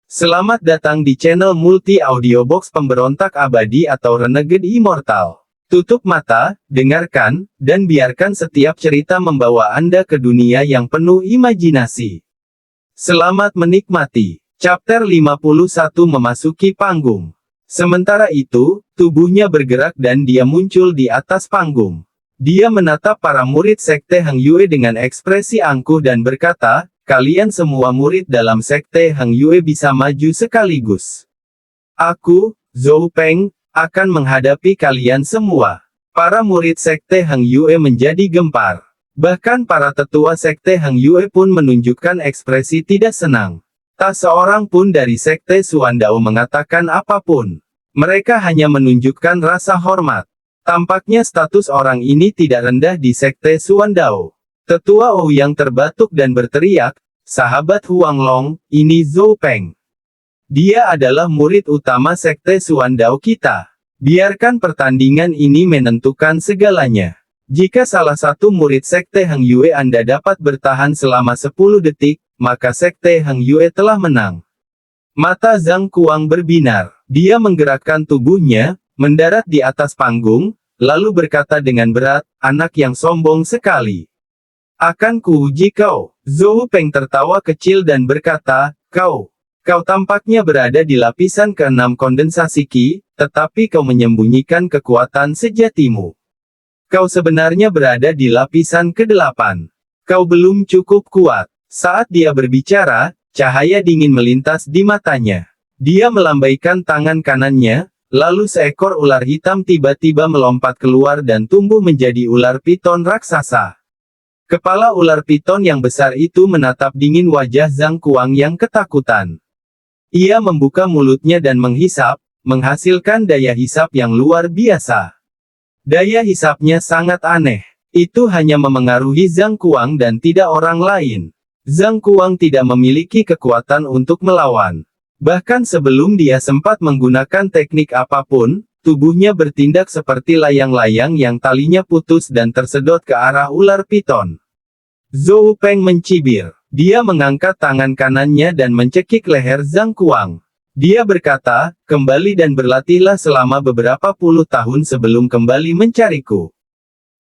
Selamat datang di channel multi audiobox pemberontak abadi atau Renegade Immortal. Tutup mata, dengarkan, dan biarkan setiap cerita membawa Anda ke dunia yang penuh imajinasi. Selamat menikmati. Chapter 51 memasuki panggung. Sementara itu, tubuhnya bergerak dan dia muncul di atas panggung. Dia menatap para murid Sekte Hang Yue dengan ekspresi angkuh dan berkata, "Kalian semua murid dalam Sekte Hang Yue bisa maju sekaligus. Aku, Zhou Peng, akan menghadapi kalian semua." Para murid Sekte Hang Yue menjadi gempar. Bahkan para tetua Sekte Hang Yue pun menunjukkan ekspresi tidak senang. Tak seorang pun dari Sekte Suandao mengatakan apapun. Mereka hanya menunjukkan rasa hormat. Tampaknya status orang ini tidak rendah di Sekte Suandao. Tetua Ouyang terbatuk dan berteriak, "Sahabat Huanglong, ini Zhou Peng. Dia adalah murid utama Sekte Suandao kita. Biarkan pertandingan ini menentukan segalanya. Jika salah satu murid Sekte Hang Yue Anda dapat bertahan selama 10 detik, maka Sekte Hang Yue telah menang." Mata Zhang Kuang berbinar. Dia menggerakkan tubuhnya, mendarat di atas panggung, lalu berkata dengan berat, "Anak yang sombong sekali. Akan kuuji kau." Zhou Peng tertawa kecil dan berkata, Kau tampaknya berada di lapisan ke-6 kondensasi Qi, tetapi kau menyembunyikan kekuatan sejatimu. Kau sebenarnya berada di lapisan ke-8. Kau belum cukup kuat." Saat dia berbicara, cahaya dingin melintas di matanya. Dia melambaikan tangan kanannya, lalu seekor ular hitam tiba-tiba melompat keluar dan tumbuh menjadi ular piton raksasa. Kepala ular piton yang besar itu menatap dingin wajah Zhang Kuang yang ketakutan. Ia membuka mulutnya dan menghisap, menghasilkan daya hisap yang luar biasa. Daya hisapnya sangat aneh. Itu hanya memengaruhi Zhang Kuang dan tidak orang lain. Zhang Kuang tidak memiliki kekuatan untuk melawan. Bahkan sebelum dia sempat menggunakan teknik apapun, tubuhnya bertindak seperti layang-layang yang talinya putus dan tersedot ke arah ular piton. Zhou Peng mencibir. Dia mengangkat tangan kanannya dan mencekik leher Zhang Kuang. Dia berkata, "Kembali dan berlatihlah selama beberapa puluh tahun sebelum kembali mencariku."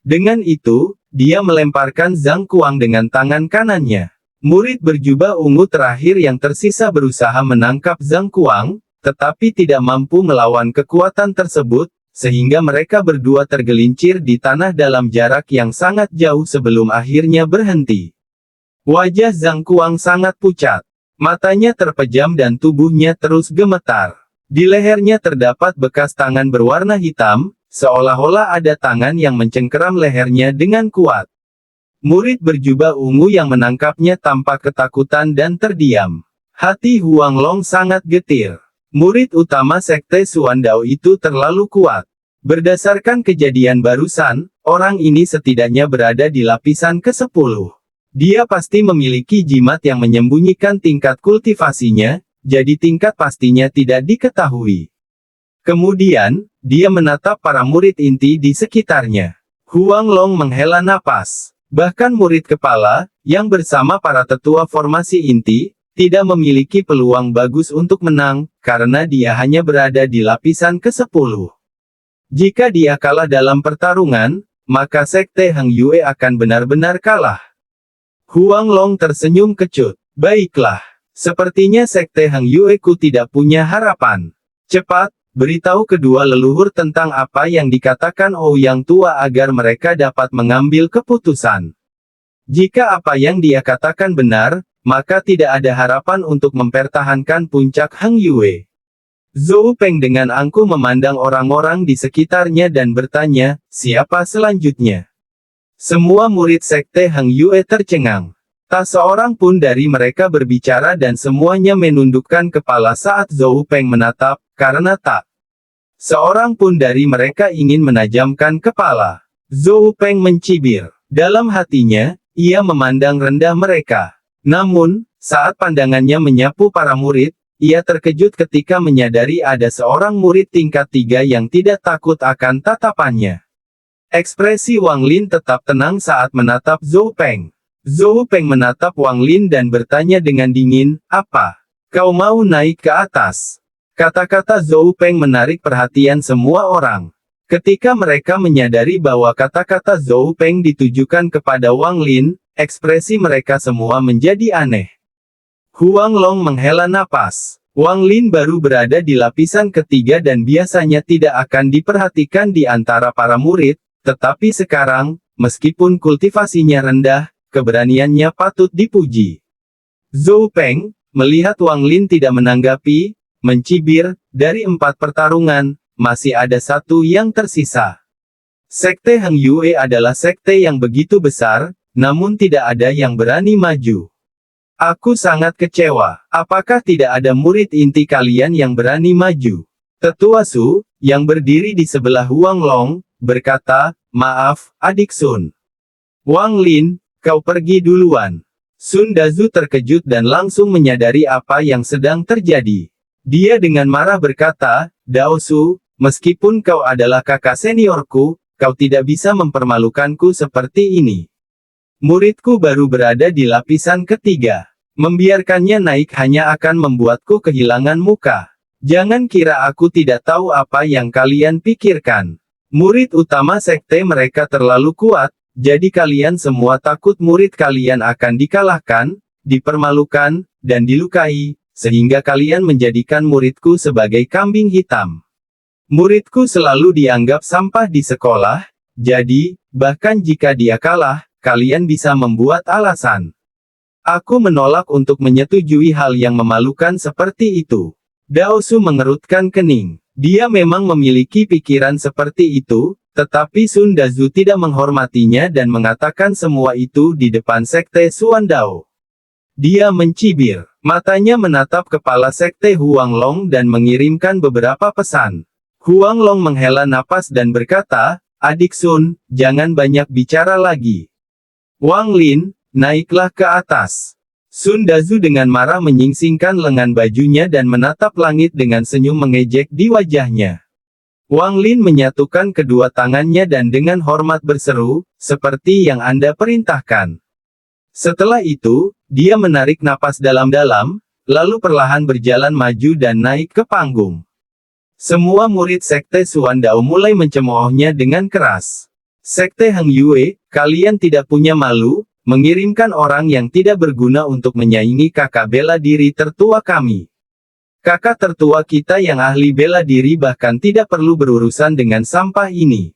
Dengan itu, dia melemparkan Zhang Kuang dengan tangan kanannya. Murid berjubah ungu terakhir yang tersisa berusaha menangkap Zhang Kuang, tetapi tidak mampu melawan kekuatan tersebut, sehingga mereka berdua tergelincir di tanah dalam jarak yang sangat jauh sebelum akhirnya berhenti. Wajah Zhang Kuang sangat pucat. Matanya terpejam dan tubuhnya terus gemetar. Di lehernya terdapat bekas tangan berwarna hitam, seolah-olah ada tangan yang mencengkeram lehernya dengan kuat. Murid berjubah ungu yang menangkapnya tampak ketakutan dan terdiam. Hati Huanglong sangat getir. Murid utama Sekte Suandao itu terlalu kuat. Berdasarkan kejadian barusan, orang ini setidaknya berada di lapisan ke-10. Dia pasti memiliki jimat yang menyembunyikan tingkat kultivasinya, jadi tingkat pastinya tidak diketahui. Kemudian, dia menatap para murid inti di sekitarnya. Huanglong menghela napas. Bahkan murid kepala, yang bersama para tetua formasi inti, tidak memiliki peluang bagus untuk menang, karena dia hanya berada di lapisan ke-10. Jika dia kalah dalam pertarungan, maka Sekte Hang Yue akan benar-benar kalah. Huanglong tersenyum kecut. "Baiklah. Sepertinya Sekte Hang Yue ku tidak punya harapan. Cepat, beritahu kedua leluhur tentang apa yang dikatakan Ouyang tua agar mereka dapat mengambil keputusan. Jika apa yang dia katakan benar, maka tidak ada harapan untuk mempertahankan puncak Hang Yue." Zhou Peng dengan angkuh memandang orang-orang di sekitarnya dan bertanya, "Siapa selanjutnya?" Semua murid Sekte Hang Yue tercengang. Tak seorang pun dari mereka berbicara dan semuanya menundukkan kepala saat Zhou Peng menatap, karena tak seorang pun dari mereka ingin menajamkan kepala. Zhou Peng mencibir. Dalam hatinya, ia memandang rendah mereka. Namun, saat pandangannya menyapu para murid, ia terkejut ketika menyadari ada seorang murid tingkat 3 yang tidak takut akan tatapannya. Ekspresi Wang Lin tetap tenang saat menatap Zhou Peng. Zhou Peng menatap Wang Lin dan bertanya dengan dingin, "Apa Kau mau naik ke atas? Kata-kata Zhou Peng menarik perhatian semua orang. Ketika mereka menyadari bahwa kata-kata Zhou Peng ditujukan kepada Wang Lin, ekspresi mereka semua menjadi aneh. Huang Long menghela napas. Wang Lin baru berada di lapisan ketiga dan biasanya tidak akan diperhatikan di antara para murid, tetapi sekarang, meskipun kultivasinya rendah, keberaniannya patut dipuji. Zhou Peng, melihat Wang Lin tidak menanggapi, mencibir, dari 4 pertarungan, masih ada satu yang tersisa. Sekte Heng Yue adalah sekte yang begitu besar, namun tidak ada yang berani maju. Aku sangat kecewa, apakah tidak ada murid inti kalian yang berani maju? Tetua Su, yang berdiri di sebelah Huang Long, berkata, maaf, adik Sun. Wang Lin, kau pergi duluan. Sun Dazu terkejut dan langsung menyadari apa yang sedang terjadi. Dia dengan marah berkata, Dao Su, meskipun kau adalah kakak seniorku, kau tidak bisa mempermalukanku seperti ini. Muridku baru berada di lapisan ketiga. Membiarkannya naik hanya akan membuatku kehilangan muka. Jangan kira aku tidak tahu apa yang kalian pikirkan. Murid utama sekte mereka terlalu kuat, jadi kalian semua takut murid kalian akan dikalahkan, dipermalukan, dan dilukai, sehingga kalian menjadikan muridku sebagai kambing hitam. Muridku selalu dianggap sampah di sekolah, jadi, bahkan jika dia kalah, kalian bisa membuat alasan. Aku menolak untuk menyetujui hal yang memalukan seperti itu. Dao Su mengerutkan kening. Dia memang memiliki pikiran seperti itu, tetapi Sun Dazu tidak menghormatinya dan mengatakan semua itu di depan sekte Xuan Dao. Dia mencibir. Matanya menatap kepala sekte Huang Long dan mengirimkan beberapa pesan. Huang Long menghela napas dan berkata, adik Sun, jangan banyak bicara lagi. Wang Lin, naiklah ke atas. Sun Dazu dengan marah menyingsingkan lengan bajunya dan menatap langit dengan senyum mengejek di wajahnya. Wang Lin menyatukan kedua tangannya dan dengan hormat berseru, seperti yang Anda perintahkan. Setelah itu, dia menarik napas dalam-dalam, lalu perlahan berjalan maju dan naik ke panggung. Semua murid sekte Xuan Dao mulai mencemoohnya dengan keras. Sekte Heng Yue, kalian tidak punya malu, mengirimkan orang yang tidak berguna untuk menyaingi kakak bela diri tertua kami. Kakak tertua kita yang ahli bela diri bahkan tidak perlu berurusan dengan sampah ini.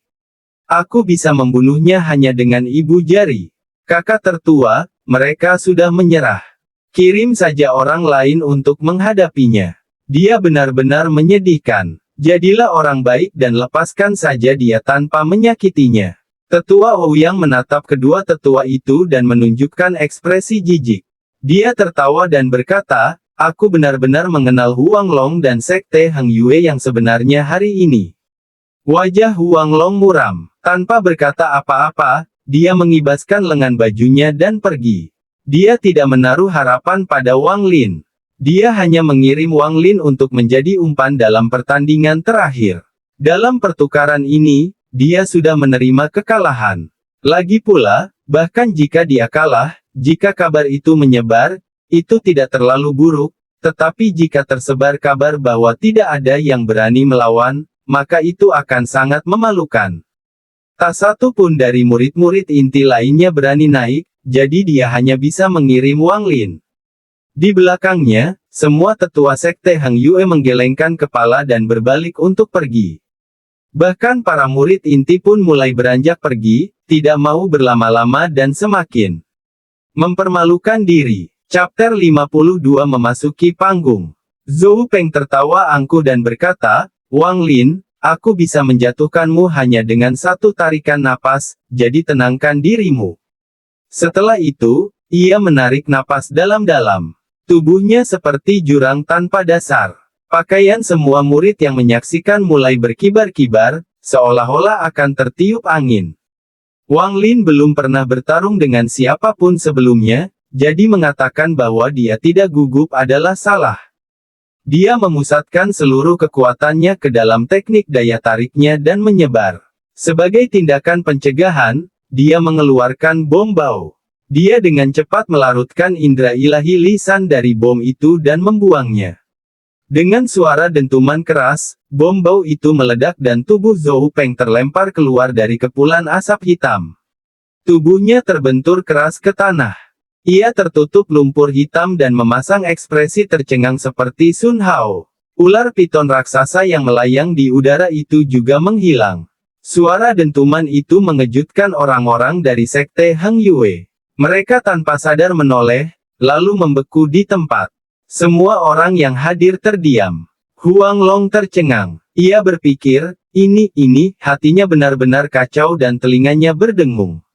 Aku bisa membunuhnya hanya dengan ibu jari. Kakak tertua, mereka sudah menyerah. Kirim saja orang lain untuk menghadapinya. Dia benar-benar menyedihkan. Jadilah orang baik dan lepaskan saja dia tanpa menyakitinya. Tetua Ouyang menatap kedua tetua itu dan menunjukkan ekspresi jijik. Dia tertawa dan berkata, aku benar-benar mengenal Huang Long dan sekte Heng Yue yang sebenarnya hari ini. Wajah Huang Long muram. Tanpa berkata apa-apa, dia mengibaskan lengan bajunya dan pergi. Dia tidak menaruh harapan pada Wang Lin. Dia hanya mengirim Wang Lin untuk menjadi umpan dalam pertandingan terakhir. Dalam pertukaran ini, dia sudah menerima kekalahan. Lagi pula, bahkan jika dia kalah, jika kabar itu menyebar, itu tidak terlalu buruk, tetapi jika tersebar kabar bahwa tidak ada yang berani melawan, maka itu akan sangat memalukan. Tak satu pun dari murid-murid inti lainnya berani naik, jadi dia hanya bisa mengirim Wang Lin. Di belakangnya, semua tetua sekte Heng Yue menggelengkan kepala dan berbalik untuk pergi. Bahkan para murid inti pun mulai beranjak pergi, tidak mau berlama-lama dan semakin mempermalukan diri. Chapter 52 memasuki panggung. Zhou Peng tertawa angkuh dan berkata, Wang Lin, aku bisa menjatuhkanmu hanya dengan satu tarikan napas, jadi tenangkan dirimu. Setelah itu, ia menarik napas dalam-dalam. Tubuhnya seperti jurang tanpa dasar. Pakaian semua murid yang menyaksikan mulai berkibar-kibar, seolah-olah akan tertiup angin. Wang Lin belum pernah bertarung dengan siapapun sebelumnya, jadi mengatakan bahwa dia tidak gugup adalah salah. Dia memusatkan seluruh kekuatannya ke dalam teknik daya tariknya dan menyebar. Sebagai tindakan pencegahan, dia mengeluarkan bom bau. Dia dengan cepat melarutkan indera ilahi lisan dari bom itu dan membuangnya. Dengan suara dentuman keras, bom bau itu meledak dan tubuh Zhou Peng terlempar keluar dari kepulan asap hitam. Tubuhnya terbentur keras ke tanah. Ia tertutup lumpur hitam dan memasang ekspresi tercengang seperti Sun Hao. Ular piton raksasa yang melayang di udara itu juga menghilang. Suara dentuman itu mengejutkan orang-orang dari Sekte Heng Yue. Mereka tanpa sadar menoleh, lalu membeku di tempat. Semua orang yang hadir terdiam. Huang Long tercengang. Ia berpikir, ini, hatinya benar-benar kacau dan telinganya berdengung.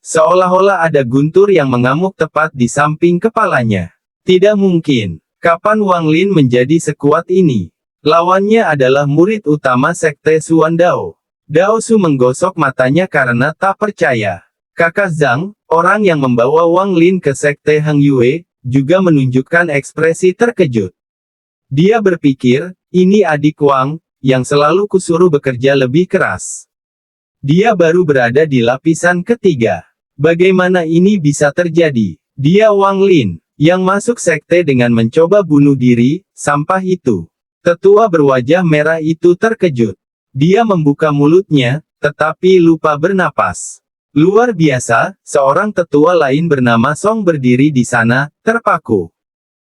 Seolah-olah ada guntur yang mengamuk tepat di samping kepalanya. Tidak mungkin. Kapan Wang Lin menjadi sekuat ini? Lawannya adalah murid utama Sekte Xuan Dao. Dao Su menggosok matanya karena tak percaya. Kakak Zhang, orang yang membawa Wang Lin ke Sekte Heng Yue, juga menunjukkan ekspresi terkejut. Dia berpikir, ini adik Wang, yang selalu kusuruh bekerja lebih keras. Dia baru berada di lapisan ketiga. Bagaimana ini bisa terjadi? Dia Wang Lin, yang masuk sekte dengan mencoba bunuh diri, sampah itu. Tetua berwajah merah itu terkejut. Dia membuka mulutnya, tetapi lupa bernapas. Luar biasa, seorang tetua lain bernama Song berdiri di sana, terpaku.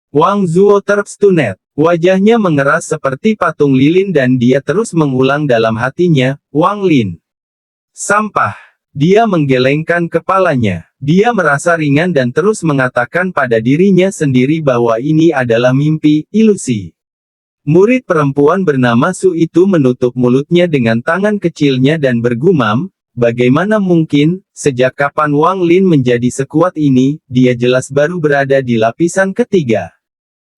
Wang Zuo terstunet. Wajahnya mengeras seperti patung lilin dan dia terus mengulang dalam hatinya, Wang Lin. Sampah. Dia menggelengkan kepalanya. Dia merasa ringan dan terus mengatakan pada dirinya sendiri bahwa ini adalah mimpi, ilusi. Murid perempuan bernama Su itu menutup mulutnya dengan tangan kecilnya dan bergumam, bagaimana mungkin, sejak kapan Wang Lin menjadi sekuat ini, dia jelas baru berada di lapisan ketiga.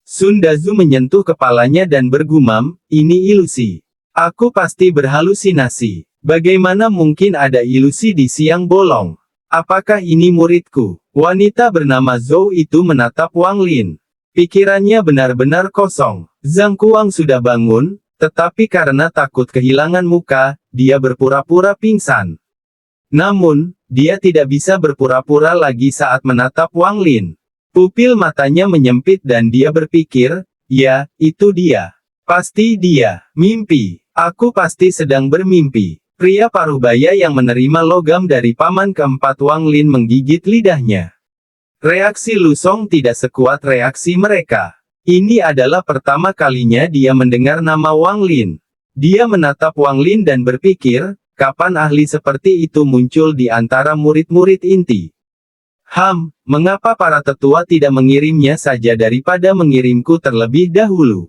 Sun Dazu menyentuh kepalanya dan bergumam, ini ilusi. Aku pasti berhalusinasi. Bagaimana mungkin ada ilusi di siang bolong? Apakah ini muridku? Wanita bernama Zhou itu menatap Wang Lin. Pikirannya benar-benar kosong. Zhang Kuang sudah bangun, tetapi karena takut kehilangan muka, dia berpura-pura pingsan. Namun, dia tidak bisa berpura-pura lagi saat menatap Wang Lin. Pupil matanya menyempit dan dia berpikir, ya, itu dia. Pasti dia. Mimpi. Aku pasti sedang bermimpi. Pria parubaya yang menerima logam dari paman keempat Wang Lin menggigit lidahnya. Reaksi Lu Song tidak sekuat reaksi mereka. Ini adalah pertama kalinya dia mendengar nama Wang Lin. Dia menatap Wang Lin dan berpikir, kapan ahli seperti itu muncul di antara murid-murid inti? Mengapa para tetua tidak mengirimnya saja daripada mengirimku terlebih dahulu?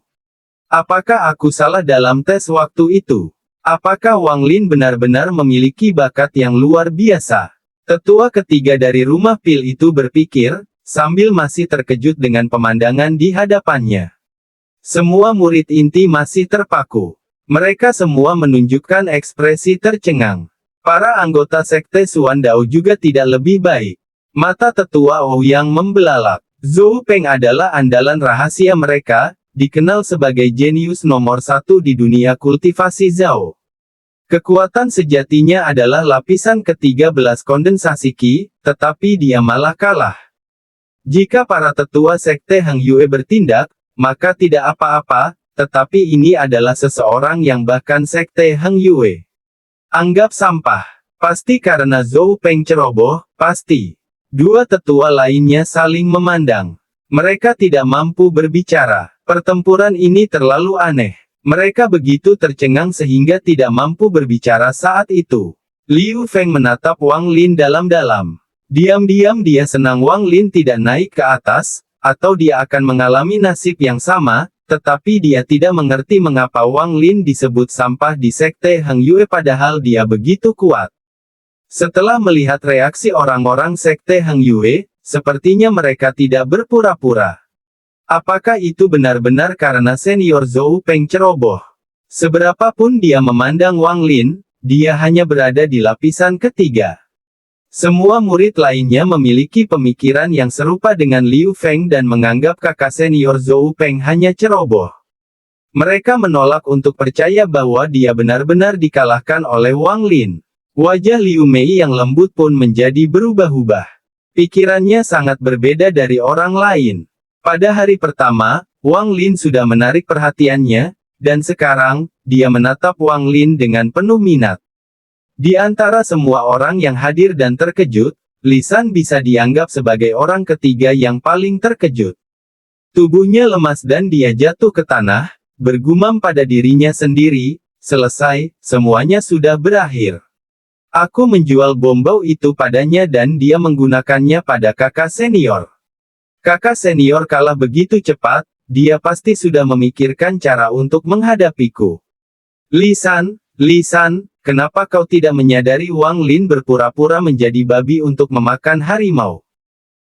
Apakah aku salah dalam tes waktu itu? Apakah Wang Lin benar-benar memiliki bakat yang luar biasa? Tetua ketiga dari rumah pil itu berpikir, sambil masih terkejut dengan pemandangan di hadapannya. Semua murid inti masih terpaku. Mereka semua menunjukkan ekspresi tercengang. Para anggota Sekte Xuan Dao juga tidak lebih baik. Mata tetua Ouyang membelalak. Zhou Peng adalah andalan rahasia mereka, dikenal sebagai jenius nomor satu di dunia kultivasi Zhao. Kekuatan sejatinya adalah lapisan ke-13 kondensasi Qi, tetapi dia malah kalah. Jika para tetua Sekte Heng Yue bertindak, maka tidak apa-apa, tetapi ini adalah seseorang yang bahkan Sekte Heng Yue anggap sampah. Pasti karena Zhou Peng ceroboh, pasti. Dua tetua lainnya saling memandang. Mereka tidak mampu berbicara. Pertempuran ini terlalu aneh. Mereka begitu tercengang sehingga tidak mampu berbicara saat itu. Liu Feng menatap Wang Lin dalam-dalam. Diam-diam dia senang Wang Lin tidak naik ke atas, atau dia akan mengalami nasib yang sama, tetapi dia tidak mengerti mengapa Wang Lin disebut sampah di Sekte Heng Yue padahal dia begitu kuat. Setelah melihat reaksi orang-orang Sekte Heng Yue, sepertinya mereka tidak berpura-pura. Apakah itu benar-benar karena senior Zhou Peng ceroboh? Seberapapun dia memandang Wang Lin, dia hanya berada di lapisan ketiga. Semua murid lainnya memiliki pemikiran yang serupa dengan Liu Feng dan menganggap kakak senior Zhou Peng hanya ceroboh. Mereka menolak untuk percaya bahwa dia benar-benar dikalahkan oleh Wang Lin. Wajah Liu Mei yang lembut pun menjadi berubah-ubah. Pikirannya sangat berbeda dari orang lain. Pada hari pertama, Wang Lin sudah menarik perhatiannya, dan sekarang, dia menatap Wang Lin dengan penuh minat. Di antara semua orang yang hadir dan terkejut, Li San bisa dianggap sebagai orang ketiga yang paling terkejut. Tubuhnya lemas dan dia jatuh ke tanah, bergumam pada dirinya sendiri, selesai, semuanya sudah berakhir. Aku menjual bom bau itu padanya dan dia menggunakannya pada kakak senior. Kakak senior kalah begitu cepat, dia pasti sudah memikirkan cara untuk menghadapiku. Li San, kenapa kau tidak menyadari Wang Lin berpura-pura menjadi babi untuk memakan harimau?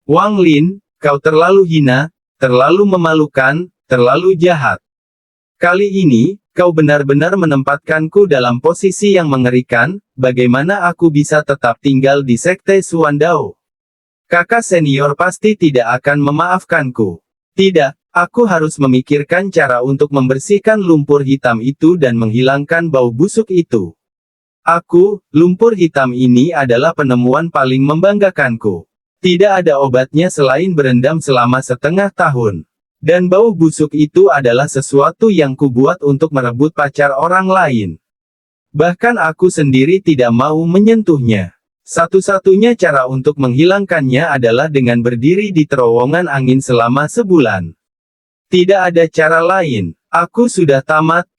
Wang Lin, kau terlalu hina, terlalu memalukan, terlalu jahat. Kali ini, kau benar-benar menempatkanku dalam posisi yang mengerikan, bagaimana aku bisa tetap tinggal di Sekte Suandao? Kakak senior pasti tidak akan memaafkanku. Tidak, aku harus memikirkan cara untuk membersihkan lumpur hitam itu dan menghilangkan bau busuk itu. Lumpur hitam ini adalah penemuan paling membanggakanku. Tidak ada obatnya selain berendam selama setengah tahun. Dan bau busuk itu adalah sesuatu yang kubuat untuk merebut pacar orang lain. Bahkan aku sendiri tidak mau menyentuhnya. Satu-satunya cara untuk menghilangkannya adalah dengan berdiri di terowongan angin selama sebulan. Tidak ada cara lain. Aku sudah tamat.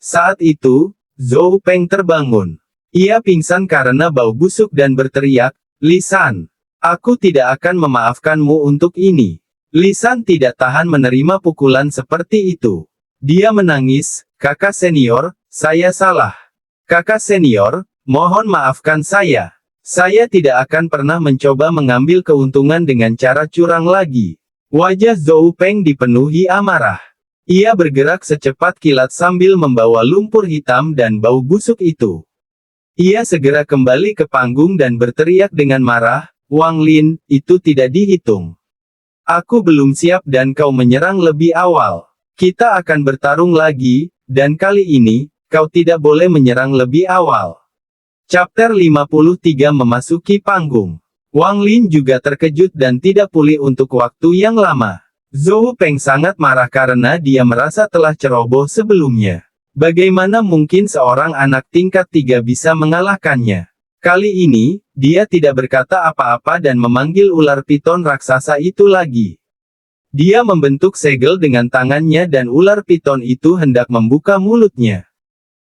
Saat itu, Zhou Peng terbangun. Ia pingsan karena bau busuk dan berteriak, Li San, aku tidak akan memaafkanmu untuk ini. Li San tidak tahan menerima pukulan seperti itu. Dia menangis, kakak senior, saya salah. Kakak senior, mohon maafkan saya. Saya tidak akan pernah mencoba mengambil keuntungan dengan cara curang lagi. Wajah Zhou Peng dipenuhi amarah. Ia bergerak secepat kilat sambil membawa lumpur hitam dan bau busuk itu. Ia segera kembali ke panggung dan berteriak dengan marah, Wang Lin, itu tidak dihitung. Aku belum siap dan kau menyerang lebih awal. Kita akan bertarung lagi, dan kali ini, kau tidak boleh menyerang lebih awal. Chapter 53 memasuki panggung. Wang Lin juga terkejut dan tidak pulih untuk waktu yang lama. Zhou Peng sangat marah karena dia merasa telah ceroboh sebelumnya. Bagaimana mungkin seorang anak tingkat 3 bisa mengalahkannya? Kali ini, dia tidak berkata apa-apa dan memanggil ular piton raksasa itu lagi. Dia membentuk segel dengan tangannya dan ular piton itu hendak membuka mulutnya.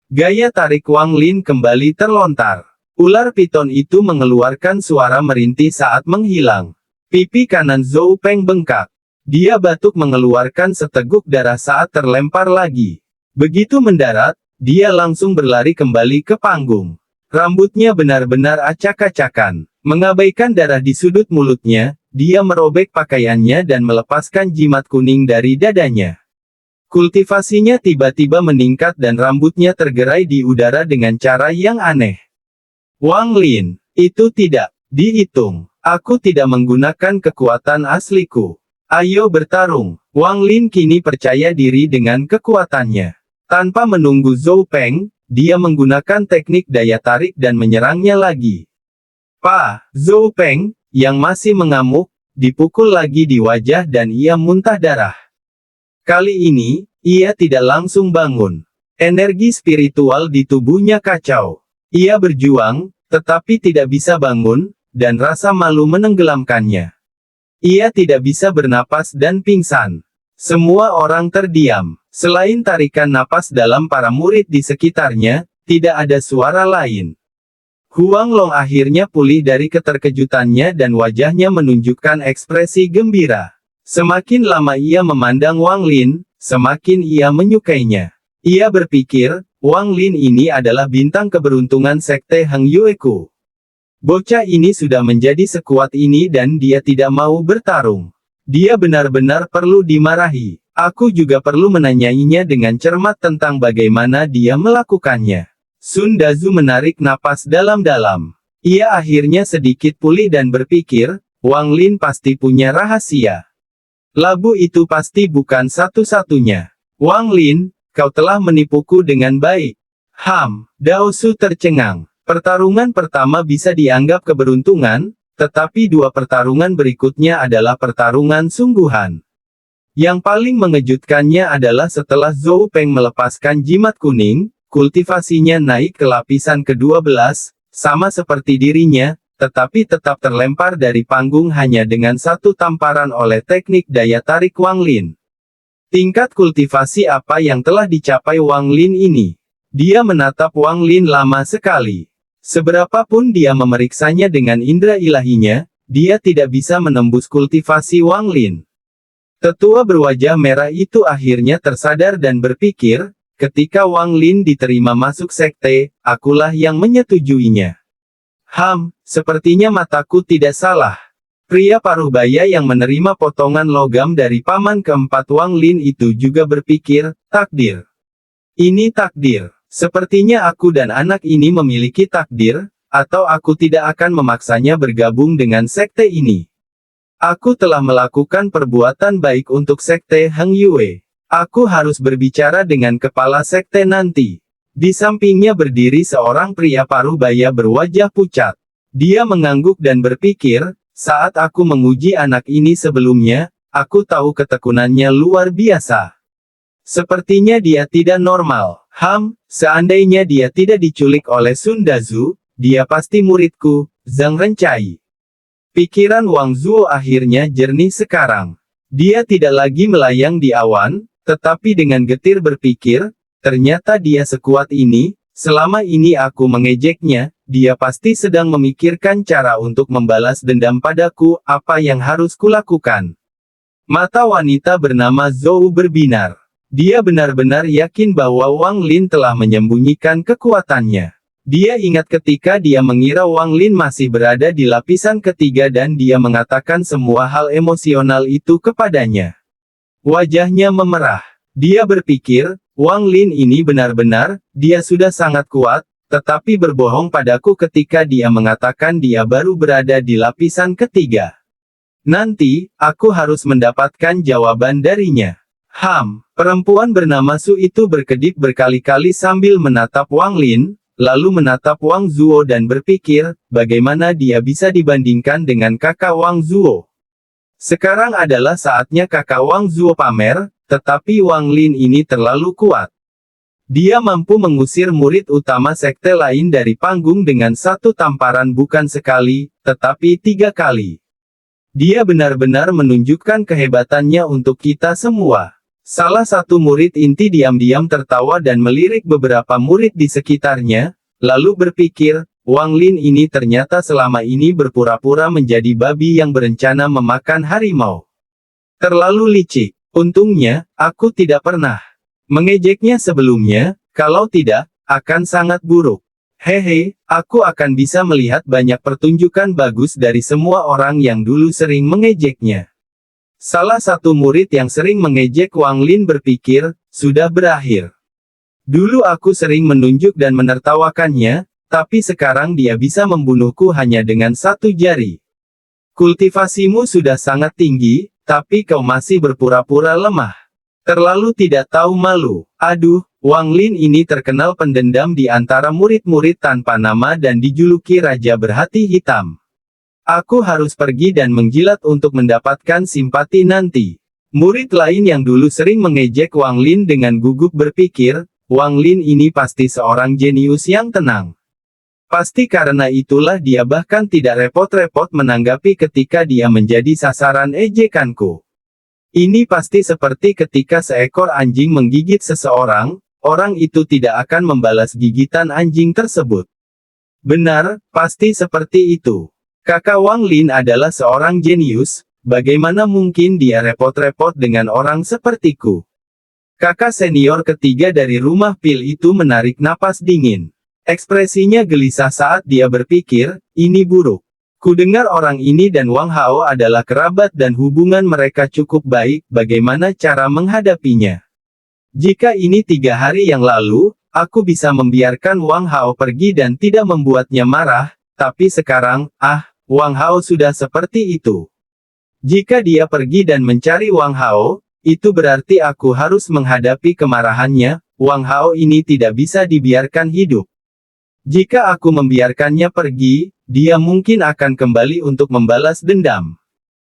Gaya tarik Wang Lin kembali terlontar. Ular piton itu mengeluarkan suara merintih saat menghilang. Pipi kanan Zhou Peng bengkak. Dia batuk mengeluarkan seteguk darah saat terlempar lagi. Begitu mendarat, dia langsung berlari kembali ke panggung. Rambutnya benar-benar acak-acakan. Mengabaikan darah di sudut mulutnya, dia merobek pakaiannya dan melepaskan jimat kuning dari dadanya. Kultivasinya tiba-tiba meningkat dan rambutnya tergerai di udara dengan cara yang aneh. Wang Lin, itu tidak dihitung. Aku tidak menggunakan kekuatan asliku. Ayo bertarung. Wang Lin kini percaya diri dengan kekuatannya. Tanpa menunggu Zhou Peng, dia menggunakan teknik daya tarik dan menyerangnya lagi. Zhou Peng, yang masih mengamuk, dipukul lagi di wajah dan ia muntah darah. Kali ini, ia tidak langsung bangun. Energi spiritual di tubuhnya kacau. Ia berjuang, tetapi tidak bisa bangun, dan rasa malu menenggelamkannya. Ia tidak bisa bernapas dan pingsan. Semua orang terdiam. Selain tarikan napas dalam para murid di sekitarnya, tidak ada suara lain. Huang Long akhirnya pulih dari keterkejutannya dan wajahnya menunjukkan ekspresi gembira. Semakin lama ia memandang Wang Lin, semakin ia menyukainya. Ia berpikir, Wang Lin ini adalah bintang keberuntungan Sekte Heng Yueku. Bocah ini sudah menjadi sekuat ini dan dia tidak mau bertarung. Dia benar-benar perlu dimarahi. Aku juga perlu menanyainya dengan cermat tentang bagaimana dia melakukannya. Sun Dazu menarik napas dalam-dalam. Ia akhirnya sedikit pulih dan berpikir, Wang Lin pasti punya rahasia. Labu itu pasti bukan satu-satunya. Wang Lin, kau telah menipuku dengan baik. Dao Su tercengang. Pertarungan pertama bisa dianggap keberuntungan, Tetapi dua pertarungan berikutnya adalah pertarungan sungguhan. Yang paling mengejutkannya adalah setelah Zhou Peng melepaskan jimat kuning, kultivasinya naik ke lapisan ke-12, sama seperti dirinya, tetapi tetap terlempar dari panggung hanya dengan satu tamparan oleh teknik daya tarik Wang Lin. Tingkat kultivasi apa yang telah dicapai Wang Lin ini? Dia menatap Wang Lin lama sekali. Seberapapun dia memeriksanya dengan indera ilahinya, dia tidak bisa menembus kultivasi Wang Lin. Tetua berwajah merah itu akhirnya tersadar dan berpikir, ketika Wang Lin diterima masuk sekte, akulah yang menyetujuinya. Sepertinya mataku tidak salah. Pria paruh baya yang menerima potongan logam dari paman keempat Wang Lin itu juga berpikir, takdir. Ini takdir. Sepertinya aku dan anak ini memiliki takdir, atau aku tidak akan memaksanya bergabung dengan sekte ini. Aku telah melakukan perbuatan baik untuk sekte Heng Yue. Aku harus berbicara dengan kepala sekte nanti. Di sampingnya berdiri seorang pria paruh baya berwajah pucat. Dia mengangguk dan berpikir, saat aku menguji anak ini sebelumnya, aku tahu ketekunannya luar biasa. Sepertinya dia tidak normal. Seandainya dia tidak diculik oleh Sun Dazu, dia pasti muridku, Zhang Rencai. Pikiran Wang Zuo akhirnya jernih sekarang. Dia tidak lagi melayang di awan, tetapi dengan getir berpikir, ternyata dia sekuat ini, selama ini aku mengejeknya, dia pasti sedang memikirkan cara untuk membalas dendam padaku, apa yang harus kulakukan. Mata wanita bernama Zhou berbinar. Dia benar-benar yakin bahwa Wang Lin telah menyembunyikan kekuatannya. Dia ingat ketika dia mengira Wang Lin masih berada di lapisan ketiga dan dia mengatakan semua hal emosional itu kepadanya. Wajahnya memerah. Dia berpikir, Wang Lin ini benar-benar, dia sudah sangat kuat, tetapi berbohong padaku ketika dia mengatakan dia baru berada di lapisan ketiga. Nanti, aku harus mendapatkan jawaban darinya. Perempuan bernama Su itu berkedip berkali-kali sambil menatap Wang Lin, lalu menatap Wang Zuo dan berpikir, bagaimana dia bisa dibandingkan dengan kakak Wang Zuo. Sekarang adalah saatnya kakak Wang Zuo pamer, tetapi Wang Lin ini terlalu kuat. Dia mampu mengusir murid utama sekte lain dari panggung dengan satu tamparan bukan sekali, tetapi 3 kali. Dia benar-benar menunjukkan kehebatannya untuk kita semua. Salah satu murid inti diam-diam tertawa dan melirik beberapa murid di sekitarnya, lalu berpikir, Wang Lin ini ternyata selama ini berpura-pura menjadi babi yang berencana memakan harimau. Terlalu licik. Untungnya, aku tidak pernah mengejeknya sebelumnya, kalau tidak, akan sangat buruk. Aku akan bisa melihat banyak pertunjukan bagus dari semua orang yang dulu sering mengejeknya. Salah satu murid yang sering mengejek Wang Lin berpikir, sudah berakhir. Dulu aku sering menunjuk dan menertawakannya, tapi sekarang dia bisa membunuhku hanya dengan 1 jari. Kultivasimu sudah sangat tinggi, tapi kau masih berpura-pura lemah. Terlalu tidak tahu malu. Aduh, Wang Lin ini terkenal pendendam di antara murid-murid tanpa nama dan dijuluki Raja Berhati Hitam. Aku harus pergi dan menjilat untuk mendapatkan simpati nanti. Murid lain yang dulu sering mengejek Wang Lin dengan gugup berpikir, Wang Lin ini pasti seorang jenius yang tenang. Pasti karena itulah dia bahkan tidak repot-repot menanggapi ketika dia menjadi sasaran ejekanku. Ini pasti seperti ketika seekor anjing menggigit seseorang, orang itu tidak akan membalas gigitan anjing tersebut. Benar, pasti seperti itu. Kakak Wang Lin adalah seorang jenius, bagaimana mungkin dia repot-repot dengan orang sepertiku? Kakak senior ketiga dari rumah pil itu menarik napas dingin. Ekspresinya gelisah saat dia berpikir, ini buruk. Kudengar orang ini dan Wang Hao adalah kerabat dan hubungan mereka cukup baik, bagaimana cara menghadapinya? Jika ini 3 hari yang lalu, aku bisa membiarkan Wang Hao pergi dan tidak membuatnya marah, tapi sekarang, Wang Hao sudah seperti itu. Jika dia pergi dan mencari Wang Hao, itu berarti aku harus menghadapi kemarahannya. Wang Hao ini tidak bisa dibiarkan hidup. Jika aku membiarkannya pergi, dia mungkin akan kembali untuk membalas dendam.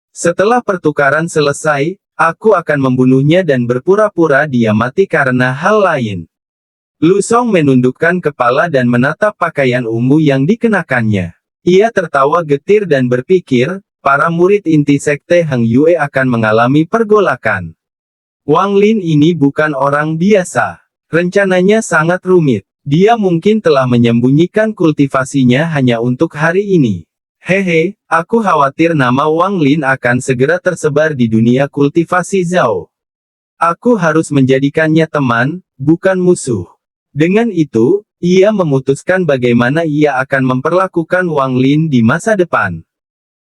Setelah pertukaran selesai, aku akan membunuhnya dan berpura-pura dia mati karena hal lain. Lu Song menundukkan kepala dan menatap pakaian ungu yang dikenakannya. Ia tertawa getir dan berpikir, para murid inti sekte Heng Yue akan mengalami pergolakan. Wang Lin ini bukan orang biasa. Rencananya sangat rumit. Dia mungkin telah menyembunyikan kultivasinya hanya untuk hari ini. Hehe, aku khawatir nama Wang Lin akan segera tersebar di dunia kultivasi Zhao. Aku harus menjadikannya teman, bukan musuh. Dengan itu, ia memutuskan bagaimana ia akan memperlakukan Wang Lin di masa depan.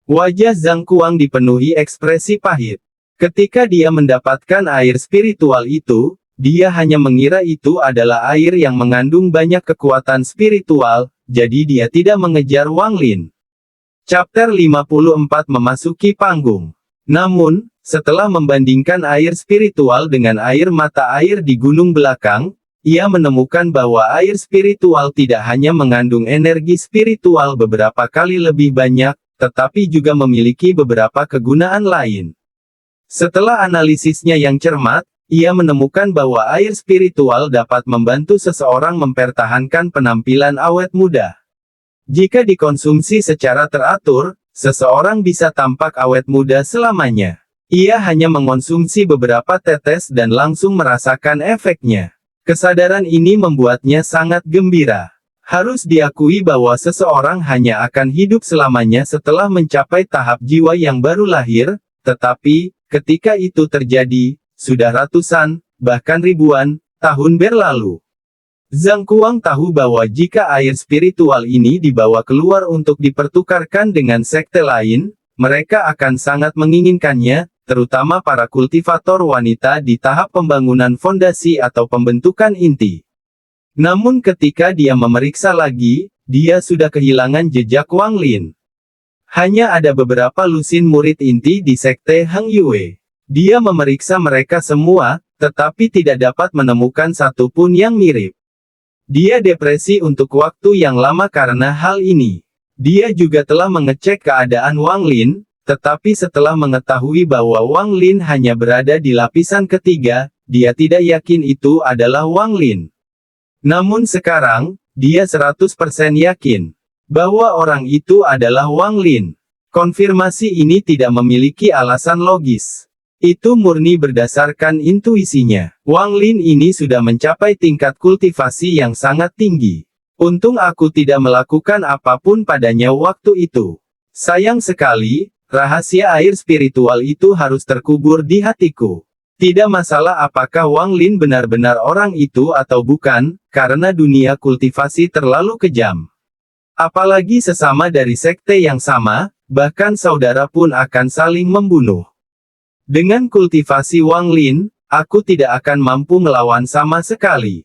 Wajah Zhang Kuang dipenuhi ekspresi pahit. Ketika dia mendapatkan air spiritual itu, dia hanya mengira itu adalah air yang mengandung banyak kekuatan spiritual, jadi dia tidak mengejar Wang Lin. Chapter 54 memasuki panggung. Namun, setelah membandingkan air spiritual dengan air mata air di gunung belakang, ia menemukan bahwa air spiritual tidak hanya mengandung energi spiritual beberapa kali lebih banyak, tetapi juga memiliki beberapa kegunaan lain. Setelah analisisnya yang cermat, ia menemukan bahwa air spiritual dapat membantu seseorang mempertahankan penampilan awet muda. Jika dikonsumsi secara teratur, seseorang bisa tampak awet muda selamanya. Ia hanya mengonsumsi beberapa tetes dan langsung merasakan efeknya. Kesadaran ini membuatnya sangat gembira. Harus diakui bahwa seseorang hanya akan hidup selamanya setelah mencapai tahap jiwa yang baru lahir, tetapi, ketika itu terjadi, sudah ratusan, bahkan ribuan, tahun berlalu. Zhang Kuang tahu bahwa jika air spiritual ini dibawa keluar untuk dipertukarkan dengan sekte lain, mereka akan sangat menginginkannya, terutama para kultivator wanita di tahap pembangunan fondasi atau pembentukan inti. Namun ketika dia memeriksa lagi, dia sudah kehilangan jejak Wang Lin. Hanya ada beberapa lusin murid inti di sekte Heng Yue. Dia memeriksa mereka semua, tetapi tidak dapat menemukan satu pun yang mirip. Dia depresi untuk waktu yang lama karena hal ini. Dia juga telah mengecek keadaan Wang Lin, tetapi setelah mengetahui bahwa Wang Lin hanya berada di lapisan ketiga, dia tidak yakin itu adalah Wang Lin. Namun sekarang, dia 100% yakin bahwa orang itu adalah Wang Lin. Konfirmasi ini tidak memiliki alasan logis. Itu murni berdasarkan intuisinya. Wang Lin ini sudah mencapai tingkat kultivasi yang sangat tinggi. Untung aku tidak melakukan apapun padanya waktu itu. Sayang sekali, rahasia air spiritual itu harus terkubur di hatiku. Tidak masalah apakah Wang Lin benar-benar orang itu atau bukan, karena dunia kultivasi terlalu kejam. Apalagi sesama dari sekte yang sama, bahkan saudara pun akan saling membunuh. Dengan kultivasi Wang Lin, aku tidak akan mampu melawan sama sekali.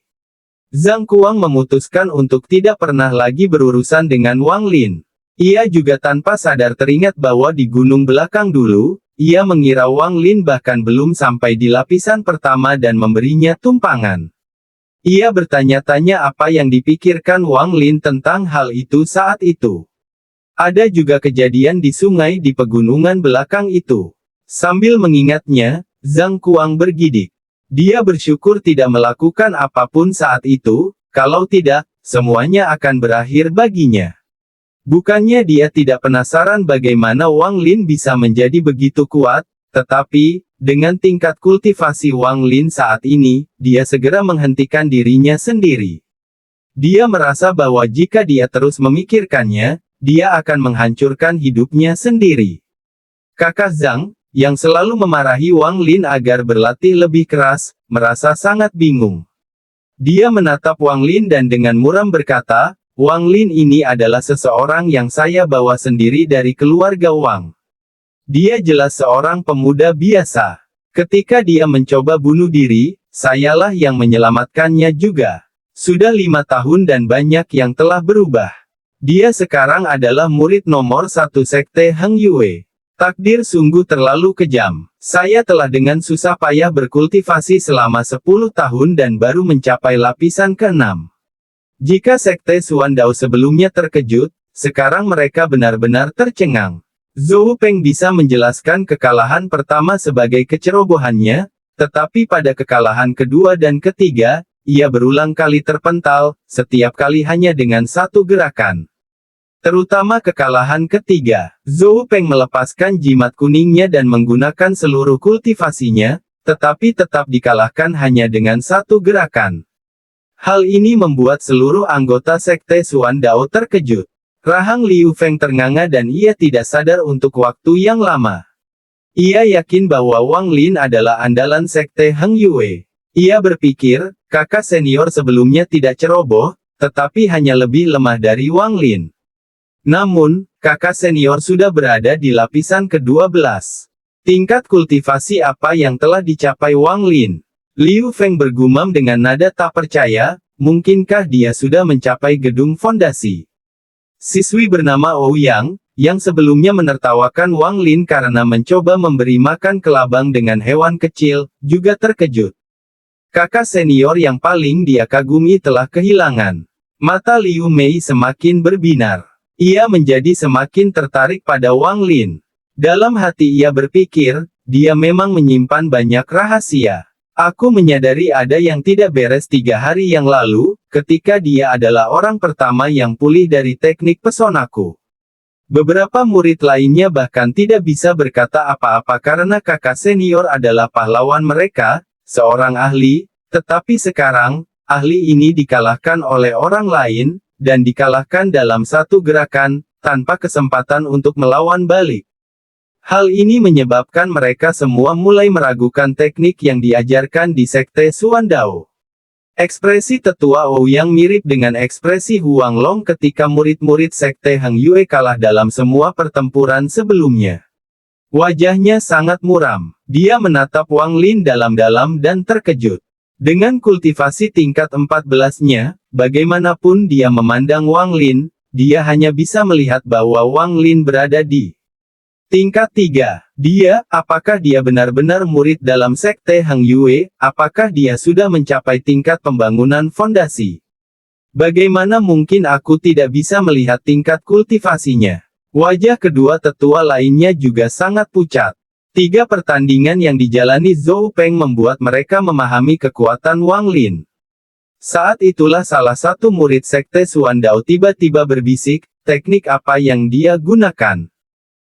Zhang Kuang memutuskan untuk tidak pernah lagi berurusan dengan Wang Lin. Ia juga tanpa sadar teringat bahwa di gunung belakang dulu, ia mengira Wang Lin bahkan belum sampai di lapisan pertama dan memberinya tumpangan. Ia bertanya-tanya apa yang dipikirkan Wang Lin tentang hal itu saat itu. Ada juga kejadian di sungai di pegunungan belakang itu. Sambil mengingatnya, Zhang Kuang bergidik. Dia bersyukur tidak melakukan apapun saat itu, kalau tidak, semuanya akan berakhir baginya. Bukannya dia tidak penasaran bagaimana Wang Lin bisa menjadi begitu kuat, tetapi, dengan tingkat kultivasi Wang Lin saat ini, dia segera menghentikan dirinya sendiri. Dia merasa bahwa jika dia terus memikirkannya, dia akan menghancurkan hidupnya sendiri. Kakak Zhang, yang selalu memarahi Wang Lin agar berlatih lebih keras, merasa sangat bingung. Dia menatap Wang Lin dan dengan muram berkata, Wang Lin ini adalah seseorang yang saya bawa sendiri dari keluarga Wang. Dia jelas seorang pemuda biasa. Ketika dia mencoba bunuh diri, sayalah yang menyelamatkannya juga. Sudah 5 tahun dan banyak yang telah berubah. Dia sekarang adalah murid nomor 1 sekte Heng Yue. Takdir sungguh terlalu kejam. Saya telah dengan susah payah berkultivasi selama 10 tahun dan baru mencapai lapisan ke-6. Jika Sekte Xuan Dao sebelumnya terkejut, sekarang mereka benar-benar tercengang. Zhou Peng bisa menjelaskan kekalahan pertama sebagai kecerobohannya, tetapi pada kekalahan kedua dan ketiga, ia berulang kali terpental, setiap kali hanya dengan satu gerakan. Terutama kekalahan ketiga, Zhou Peng melepaskan jimat kuningnya dan menggunakan seluruh kultivasinya, tetapi tetap dikalahkan hanya dengan satu gerakan. Hal ini membuat seluruh anggota Sekte Xuan Dao terkejut. Rahang Liu Feng ternganga dan ia tidak sadar untuk waktu yang lama. Ia yakin bahwa Wang Lin adalah andalan Sekte Heng Yue. Ia berpikir, kakak senior sebelumnya tidak ceroboh, tetapi hanya lebih lemah dari Wang Lin. Namun, kakak senior sudah berada di lapisan ke-12. Tingkat kultivasi apa yang telah dicapai Wang Lin? Liu Feng bergumam dengan nada tak percaya, mungkinkah dia sudah mencapai gedung fondasi? Siswi bernama Ouyang, yang sebelumnya menertawakan Wang Lin karena mencoba memberi makan kelabang dengan hewan kecil, juga terkejut. Kakak senior yang paling dia kagumi telah kehilangan. Mata Liu Mei semakin berbinar. Ia menjadi semakin tertarik pada Wang Lin. Dalam hati ia berpikir, dia memang menyimpan banyak rahasia. Aku menyadari ada yang tidak beres 3 hari yang lalu, ketika dia adalah orang pertama yang pulih dari teknik pesonaku. Beberapa murid lainnya bahkan tidak bisa berkata apa-apa karena kakak senior adalah pahlawan mereka, seorang ahli, tetapi sekarang, ahli ini dikalahkan oleh orang lain, dan dikalahkan dalam satu gerakan, tanpa kesempatan untuk melawan balik. Hal ini menyebabkan mereka semua mulai meragukan teknik yang diajarkan di Sekte Xuan Dao. Ekspresi tetua Ouyang mirip dengan ekspresi Huang Long ketika murid-murid Sekte Heng Yue kalah dalam semua pertempuran sebelumnya. Wajahnya sangat muram. Dia menatap Wang Lin dalam-dalam dan terkejut. Dengan kultivasi tingkat 14-nya, bagaimanapun dia memandang Wang Lin, dia hanya bisa melihat bahwa Wang Lin berada di tingkat 3. Apakah dia benar-benar murid dalam Sekte Heng Yue? Apakah dia sudah mencapai tingkat pembangunan fondasi? Bagaimana mungkin aku tidak bisa melihat tingkat kultivasinya? Wajah kedua tetua lainnya juga sangat pucat. 3 pertandingan yang dijalani Zhou Peng membuat mereka memahami kekuatan Wang Lin. Saat itulah salah satu murid Sekte Xuan Dao tiba-tiba berbisik, teknik apa yang dia gunakan?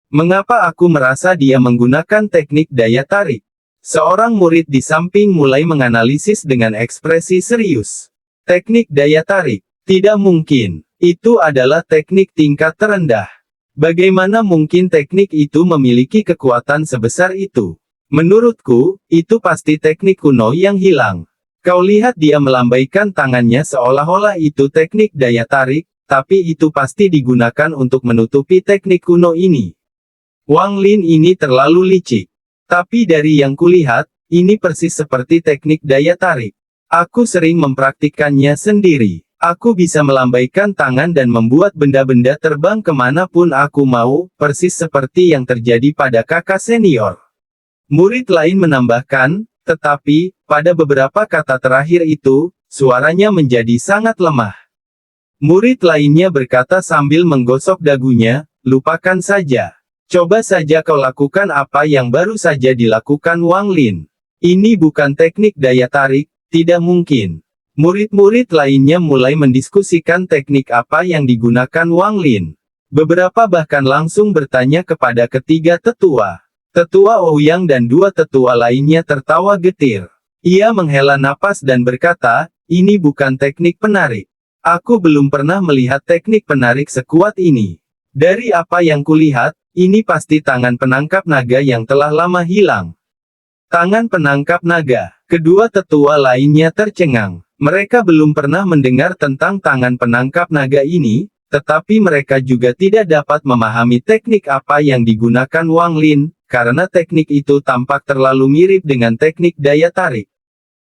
Mengapa aku merasa dia menggunakan teknik daya tarik? Seorang murid di samping mulai menganalisis dengan ekspresi serius. Teknik daya tarik? Tidak mungkin. Itu adalah teknik tingkat terendah. Bagaimana mungkin teknik itu memiliki kekuatan sebesar itu? Menurutku, itu pasti teknik kuno yang hilang. Kau lihat dia melambaikan tangannya seolah-olah itu teknik daya tarik, tapi itu pasti digunakan untuk menutupi teknik kuno ini. Wang Lin ini terlalu licik. Tapi dari yang kulihat, ini persis seperti teknik daya tarik. Aku sering mempraktikkannya sendiri. Aku bisa melambaikan tangan dan membuat benda-benda terbang kemanapun aku mau, persis seperti yang terjadi pada kakak senior. Murid lain menambahkan, tetapi, pada beberapa kata terakhir itu, suaranya menjadi sangat lemah. Murid lainnya berkata sambil menggosok dagunya, lupakan saja. Coba saja kau lakukan apa yang baru saja dilakukan Wang Lin. Ini bukan teknik daya tarik, tidak mungkin. Murid-murid lainnya mulai mendiskusikan teknik apa yang digunakan Wang Lin. Beberapa bahkan langsung bertanya kepada ketiga tetua. Tetua Ouyang dan 2 tetua lainnya tertawa getir. Ia menghela napas dan berkata, ini bukan teknik penarik. Aku belum pernah melihat teknik penarik sekuat ini. Dari apa yang kulihat, ini pasti tangan penangkap naga yang telah lama hilang. Tangan penangkap naga. Kedua tetua lainnya tercengang. Mereka belum pernah mendengar tentang tangan penangkap naga ini, tetapi mereka juga tidak dapat memahami teknik apa yang digunakan Wang Lin, karena teknik itu tampak terlalu mirip dengan teknik daya tarik.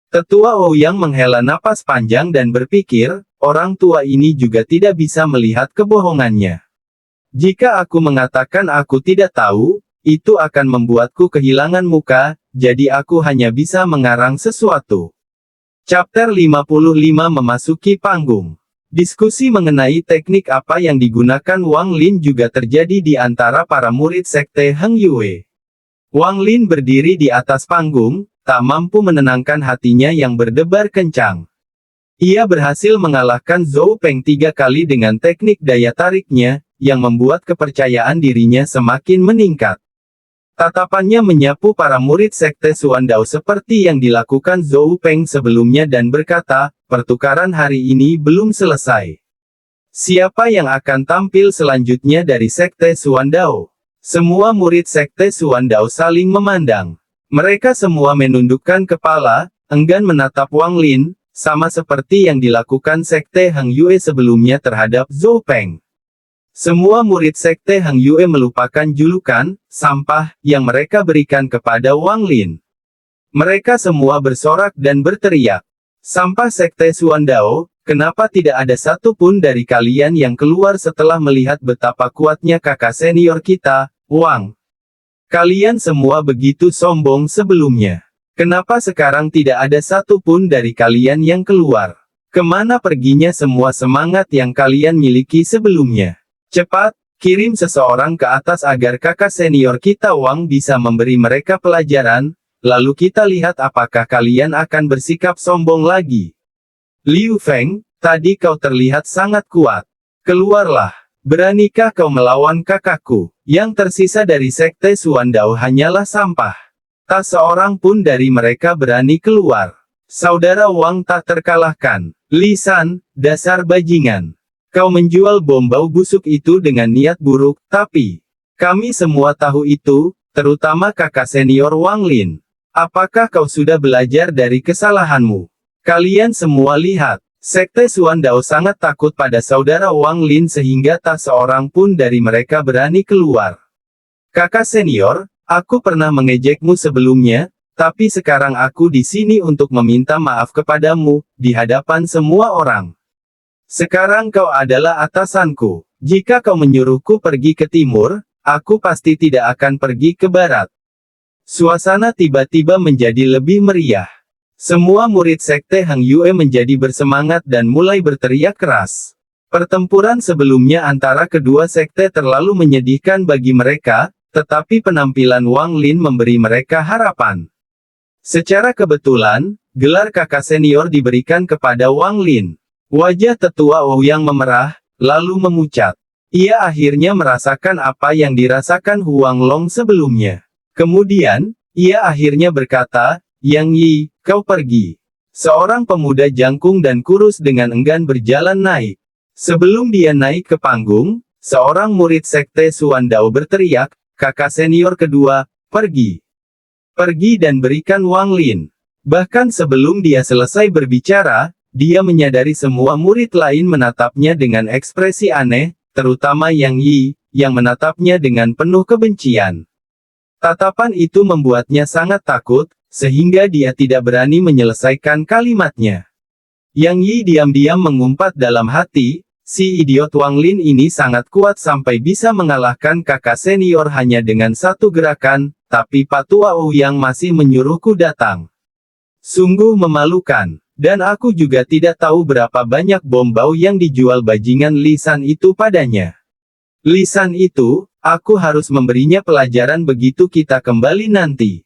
Tetua Ouyang menghela napas panjang dan berpikir, orang tua ini juga tidak bisa melihat kebohongannya. Jika aku mengatakan aku tidak tahu, itu akan membuatku kehilangan muka, jadi aku hanya bisa mengarang sesuatu. Chapter 55 memasuki panggung. Diskusi mengenai teknik apa yang digunakan Wang Lin juga terjadi di antara para murid sekte Heng Yue. Wang Lin berdiri di atas panggung, tak mampu menenangkan hatinya yang berdebar kencang. Ia berhasil mengalahkan Zhou Peng 3 kali dengan teknik daya tariknya, yang membuat kepercayaan dirinya semakin meningkat. Tatapannya menyapu para murid sekte Xuandao seperti yang dilakukan Zhou Peng sebelumnya dan berkata, pertukaran hari ini belum selesai. Siapa yang akan tampil selanjutnya dari sekte Xuandao? Semua murid sekte Xuandao saling memandang. Mereka semua menundukkan kepala, enggan menatap Wang Lin, sama seperti yang dilakukan sekte Heng Yue sebelumnya terhadap Zhou Peng. Semua murid sekte Heng Yue melupakan julukan sampah yang mereka berikan kepada Wang Lin. Mereka semua bersorak dan berteriak, sampah sekte Xuandao, kenapa tidak ada satu pun dari kalian yang keluar setelah melihat betapa kuatnya kakak senior kita, Wang? Kalian semua begitu sombong sebelumnya. Kenapa sekarang tidak ada satu pun dari kalian yang keluar? Kemana perginya semua semangat yang kalian miliki sebelumnya? Cepat, kirim seseorang ke atas agar kakak senior kita Wang bisa memberi mereka pelajaran, lalu kita lihat apakah kalian akan bersikap sombong lagi. Liu Feng, tadi kau terlihat sangat kuat. Keluarlah. Beranikah kau melawan kakakku? Yang tersisa dari sekte Xuandao hanyalah sampah. Tak seorang pun dari mereka berani keluar. Saudara Wang tak terkalahkan. Li San, dasar bajingan. Kau menjual bom bau busuk itu dengan niat buruk, tapi kami semua tahu itu, terutama kakak senior Wang Lin. Apakah kau sudah belajar dari kesalahanmu? Kalian semua lihat, sekte Xuandao sangat takut pada saudara Wang Lin sehingga tak seorang pun dari mereka berani keluar. Kakak senior, aku pernah mengejekmu sebelumnya, tapi sekarang aku di sini untuk meminta maaf kepadamu, di hadapan semua orang. Sekarang kau adalah atasanku. Jika kau menyuruhku pergi ke timur, aku pasti tidak akan pergi ke barat. Suasana tiba-tiba menjadi lebih meriah. Semua murid sekte Heng Yue menjadi bersemangat dan mulai berteriak keras. Pertempuran sebelumnya antara kedua sekte terlalu menyedihkan bagi mereka, tetapi penampilan Wang Lin memberi mereka harapan. Secara kebetulan, gelar kakak senior diberikan kepada Wang Lin. Wajah tetua Ouyang memerah, lalu memucat. Ia akhirnya merasakan apa yang dirasakan Huang Long sebelumnya. Kemudian, ia akhirnya berkata, Yang Yi, kau pergi. Seorang pemuda jangkung dan kurus dengan enggan berjalan naik. Sebelum dia naik ke panggung, seorang murid sekte Xuandao berteriak, kakak senior kedua, pergi. Pergi dan berikan Wang Lin. Bahkan sebelum dia selesai berbicara, dia menyadari semua murid lain menatapnya dengan ekspresi aneh, terutama Yang Yi, yang menatapnya dengan penuh kebencian. Tatapan itu membuatnya sangat takut, sehingga dia tidak berani menyelesaikan kalimatnya. Yang Yi diam-diam mengumpat dalam hati, si idiot Wang Lin ini sangat kuat sampai bisa mengalahkan kakak senior hanya dengan satu gerakan, tapi Patua Ouyang masih menyuruhku datang. Sungguh memalukan. Dan aku juga tidak tahu berapa banyak bom bau yang dijual bajingan Li San itu padanya. Li San itu, aku harus memberinya pelajaran begitu kita kembali nanti.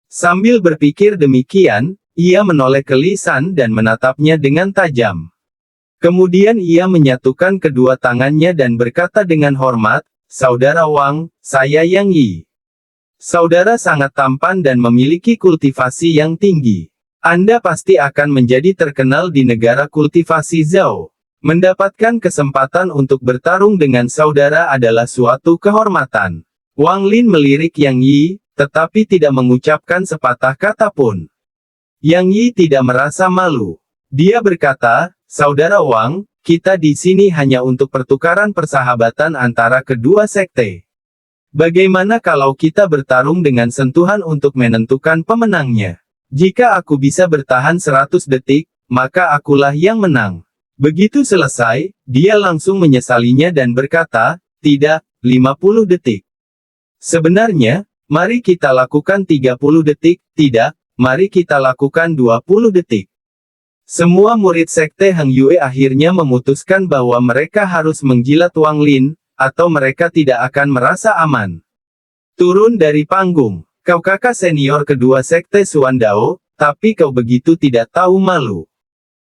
Sambil berpikir demikian, ia menoleh ke Li San dan menatapnya dengan tajam. Kemudian ia menyatukan kedua tangannya dan berkata dengan hormat, Saudara Wang, saya Yang Yi. Saudara sangat tampan dan memiliki kultivasi yang tinggi. Anda pasti akan menjadi terkenal di negara kultivasi Zhao. Mendapatkan kesempatan untuk bertarung dengan saudara adalah suatu kehormatan. Wang Lin melirik Yang Yi, tetapi tidak mengucapkan sepatah kata pun. Yang Yi tidak merasa malu. Dia berkata, Saudara Wang, kita di sini hanya untuk pertukaran persahabatan antara kedua sekte. Bagaimana kalau kita bertarung dengan sentuhan untuk menentukan pemenangnya? Jika aku bisa bertahan 100 detik, maka akulah yang menang. Begitu selesai, dia langsung menyesalinya dan berkata, tidak, 50 detik. Sebenarnya, mari kita lakukan 30 detik, tidak, mari kita lakukan 20 detik. Semua murid sekte Heng Yue akhirnya memutuskan bahwa mereka harus menjilat Wang Lin, atau mereka tidak akan merasa aman. Turun dari panggung. Kau kakak senior kedua sekte Xuan Dao, tapi kau begitu tidak tahu malu.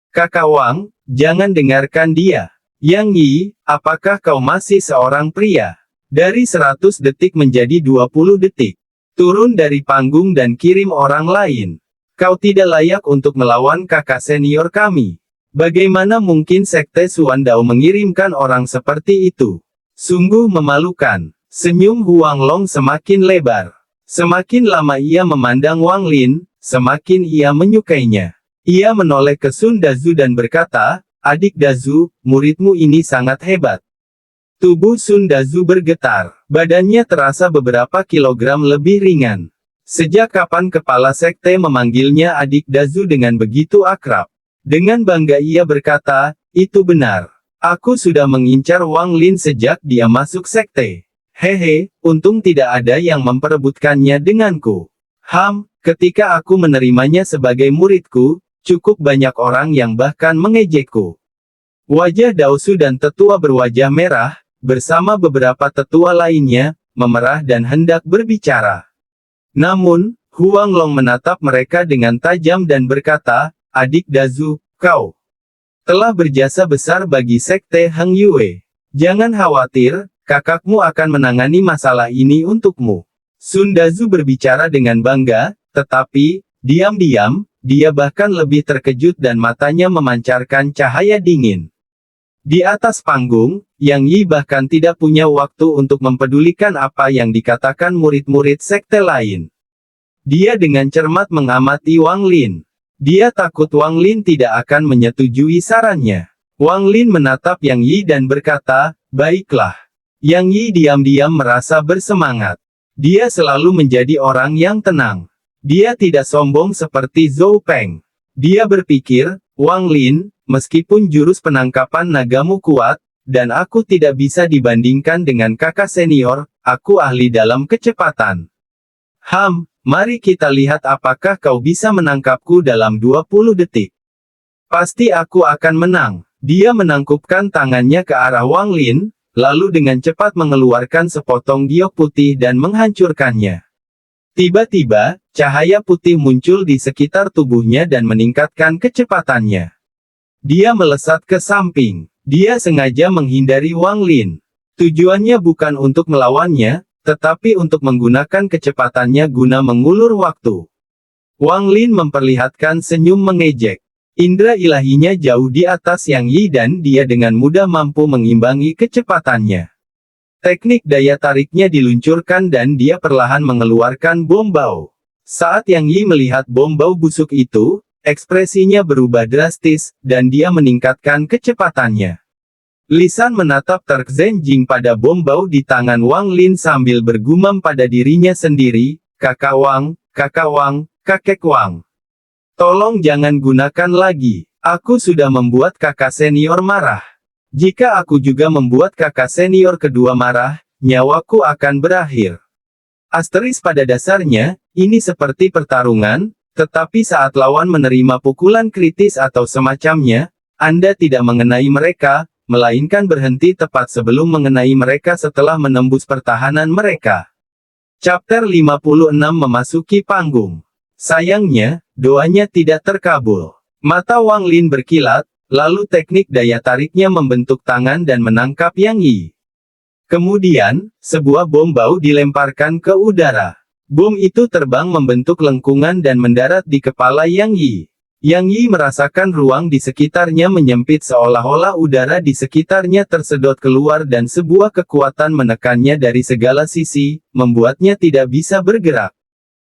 Kakak Wang, jangan dengarkan dia. Yang Yi, apakah kau masih seorang pria? Dari 100 detik menjadi 20 detik. Turun dari panggung dan kirim orang lain. Kau tidak layak untuk melawan kakak senior kami. Bagaimana mungkin sekte Xuan Dao mengirimkan orang seperti itu? Sungguh memalukan. Senyum Huang Long semakin lebar. Semakin lama ia memandang Wang Lin, semakin ia menyukainya. Ia menoleh ke Sun Dazu dan berkata, "Adik Dazu, muridmu ini sangat hebat." Tubuh Sun Dazu bergetar. Badannya terasa beberapa kilogram lebih ringan. Sejak kapan kepala sekte memanggilnya adik Dazu dengan begitu akrab? Dengan bangga ia berkata, "Itu benar. Aku sudah mengincar Wang Lin sejak dia masuk sekte. Hehe, untung tidak ada yang memperebutkannya denganku. Ketika aku menerimanya sebagai muridku, cukup banyak orang yang bahkan mengejekku." Wajah Daosu dan tetua berwajah merah, bersama beberapa tetua lainnya, memerah dan hendak berbicara. Namun, Huang Long menatap mereka dengan tajam dan berkata, "Adik Dazu, kau telah berjasa besar bagi sekte Heng Yue. Jangan khawatir, kakakmu akan menangani masalah ini untukmu." Sun Dazu berbicara dengan bangga, tetapi, diam-diam, dia bahkan lebih terkejut dan matanya memancarkan cahaya dingin. Di atas panggung, Yang Yi bahkan tidak punya waktu untuk mempedulikan apa yang dikatakan murid-murid sekte lain. Dia dengan cermat mengamati Wang Lin. Dia takut Wang Lin tidak akan menyetujui sarannya. Wang Lin menatap Yang Yi dan berkata, "Baiklah." Yang Yi diam-diam merasa bersemangat. Dia selalu menjadi orang yang tenang. Dia tidak sombong seperti Zhou Peng. Dia berpikir, "Wang Lin, meskipun jurus penangkapan nagamu kuat, dan aku tidak bisa dibandingkan dengan kakak senior, aku ahli dalam kecepatan. Mari kita lihat apakah kau bisa menangkapku dalam 20 detik. Pasti aku akan menang." Dia menangkupkan tangannya ke arah Wang Lin, lalu dengan cepat mengeluarkan sepotong giok putih dan menghancurkannya. Tiba-tiba, cahaya putih muncul di sekitar tubuhnya dan meningkatkan kecepatannya. Dia melesat ke samping. Dia sengaja menghindari Wang Lin. Tujuannya bukan untuk melawannya, tetapi untuk menggunakan kecepatannya guna mengulur waktu. Wang Lin memperlihatkan senyum mengejek. Indra ilahinya jauh di atas Yang Yi dan dia dengan mudah mampu mengimbangi kecepatannya. Teknik daya tariknya diluncurkan dan dia perlahan mengeluarkan bom bau. Saat Yang Yi melihat bom bau busuk itu, ekspresinya berubah drastis, dan dia meningkatkan kecepatannya. Lisan menatap Terk Zenjing pada bom bau di tangan Wang Lin sambil bergumam pada dirinya sendiri, kakak Wang, kakek Wang. Tolong jangan gunakan lagi. Aku sudah membuat kakak senior marah. Jika aku juga membuat kakak senior kedua marah, nyawaku akan berakhir. Asteris pada dasarnya, ini seperti pertarungan, tetapi saat lawan menerima pukulan kritis atau semacamnya, Anda tidak mengenai mereka, melainkan berhenti tepat sebelum mengenai mereka setelah menembus pertahanan mereka. Chapter 56 memasuki panggung. Sayangnya, doanya tidak terkabul. Mata Wang Lin berkilat, lalu teknik daya tariknya membentuk tangan dan menangkap Yang Yi. Kemudian, sebuah bom bau dilemparkan ke udara. Bom itu terbang membentuk lengkungan dan mendarat di kepala Yang Yi. Yang Yi merasakan ruang di sekitarnya menyempit seolah-olah udara di sekitarnya tersedot keluar dan sebuah kekuatan menekannya dari segala sisi, membuatnya tidak bisa bergerak.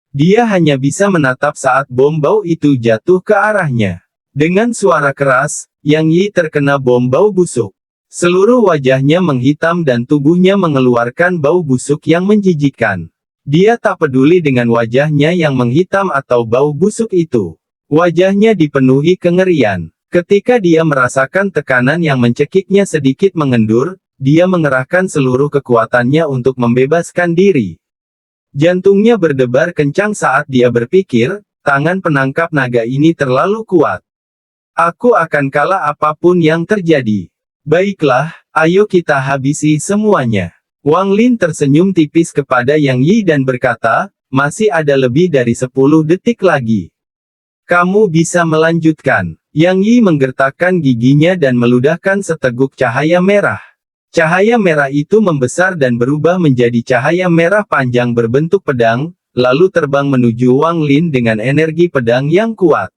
Dia hanya bisa menatap saat bom bau itu jatuh ke arahnya. Dengan suara keras, Yang Yi terkena bom bau busuk. Seluruh wajahnya menghitam dan tubuhnya mengeluarkan bau busuk yang menjijikkan. Dia tak peduli dengan wajahnya yang menghitam atau bau busuk itu. Wajahnya dipenuhi kengerian. Ketika dia merasakan tekanan yang mencekiknya sedikit mengendur, dia mengerahkan seluruh kekuatannya untuk membebaskan diri. Jantungnya berdebar kencang saat dia berpikir, tangan penangkap naga ini terlalu kuat. Aku akan kalah apapun yang terjadi. Baiklah, ayo kita habisi semuanya. Wang Lin tersenyum tipis kepada Yang Yi dan berkata, masih ada lebih dari 10 detik lagi. Kamu bisa melanjutkan. Yang Yi menggertakkan giginya dan meludahkan seteguk cahaya merah. Cahaya merah itu membesar dan berubah menjadi cahaya merah panjang berbentuk pedang, lalu terbang menuju Wang Lin dengan energi pedang yang kuat.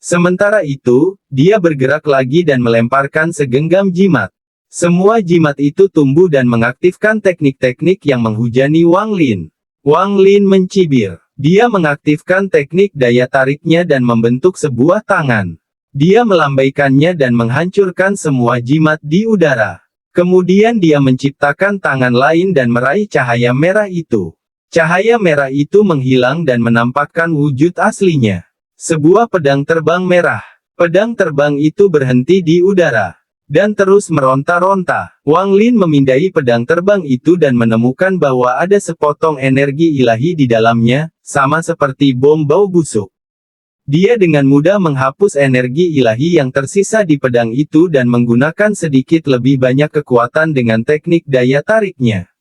Sementara itu, dia bergerak lagi dan melemparkan segenggam jimat. Semua jimat itu tumbuh dan mengaktifkan teknik-teknik yang menghujani Wang Lin. Wang Lin mencibir. Dia mengaktifkan teknik daya tariknya dan membentuk sebuah tangan. Dia melambaikannya dan menghancurkan semua jimat di udara. Kemudian dia menciptakan tangan lain dan meraih cahaya merah itu. Cahaya merah itu menghilang dan menampakkan wujud aslinya. Sebuah pedang terbang merah. Pedang terbang itu berhenti di udara. Dan terus meronta-ronta. Wang Lin memindai pedang terbang itu dan menemukan bahwa ada sepotong energi ilahi di dalamnya, sama seperti bom bau busuk. Dia dengan mudah menghapus energi ilahi yang tersisa di pedang itu dan menggunakan sedikit lebih banyak kekuatan dengan teknik daya tariknya.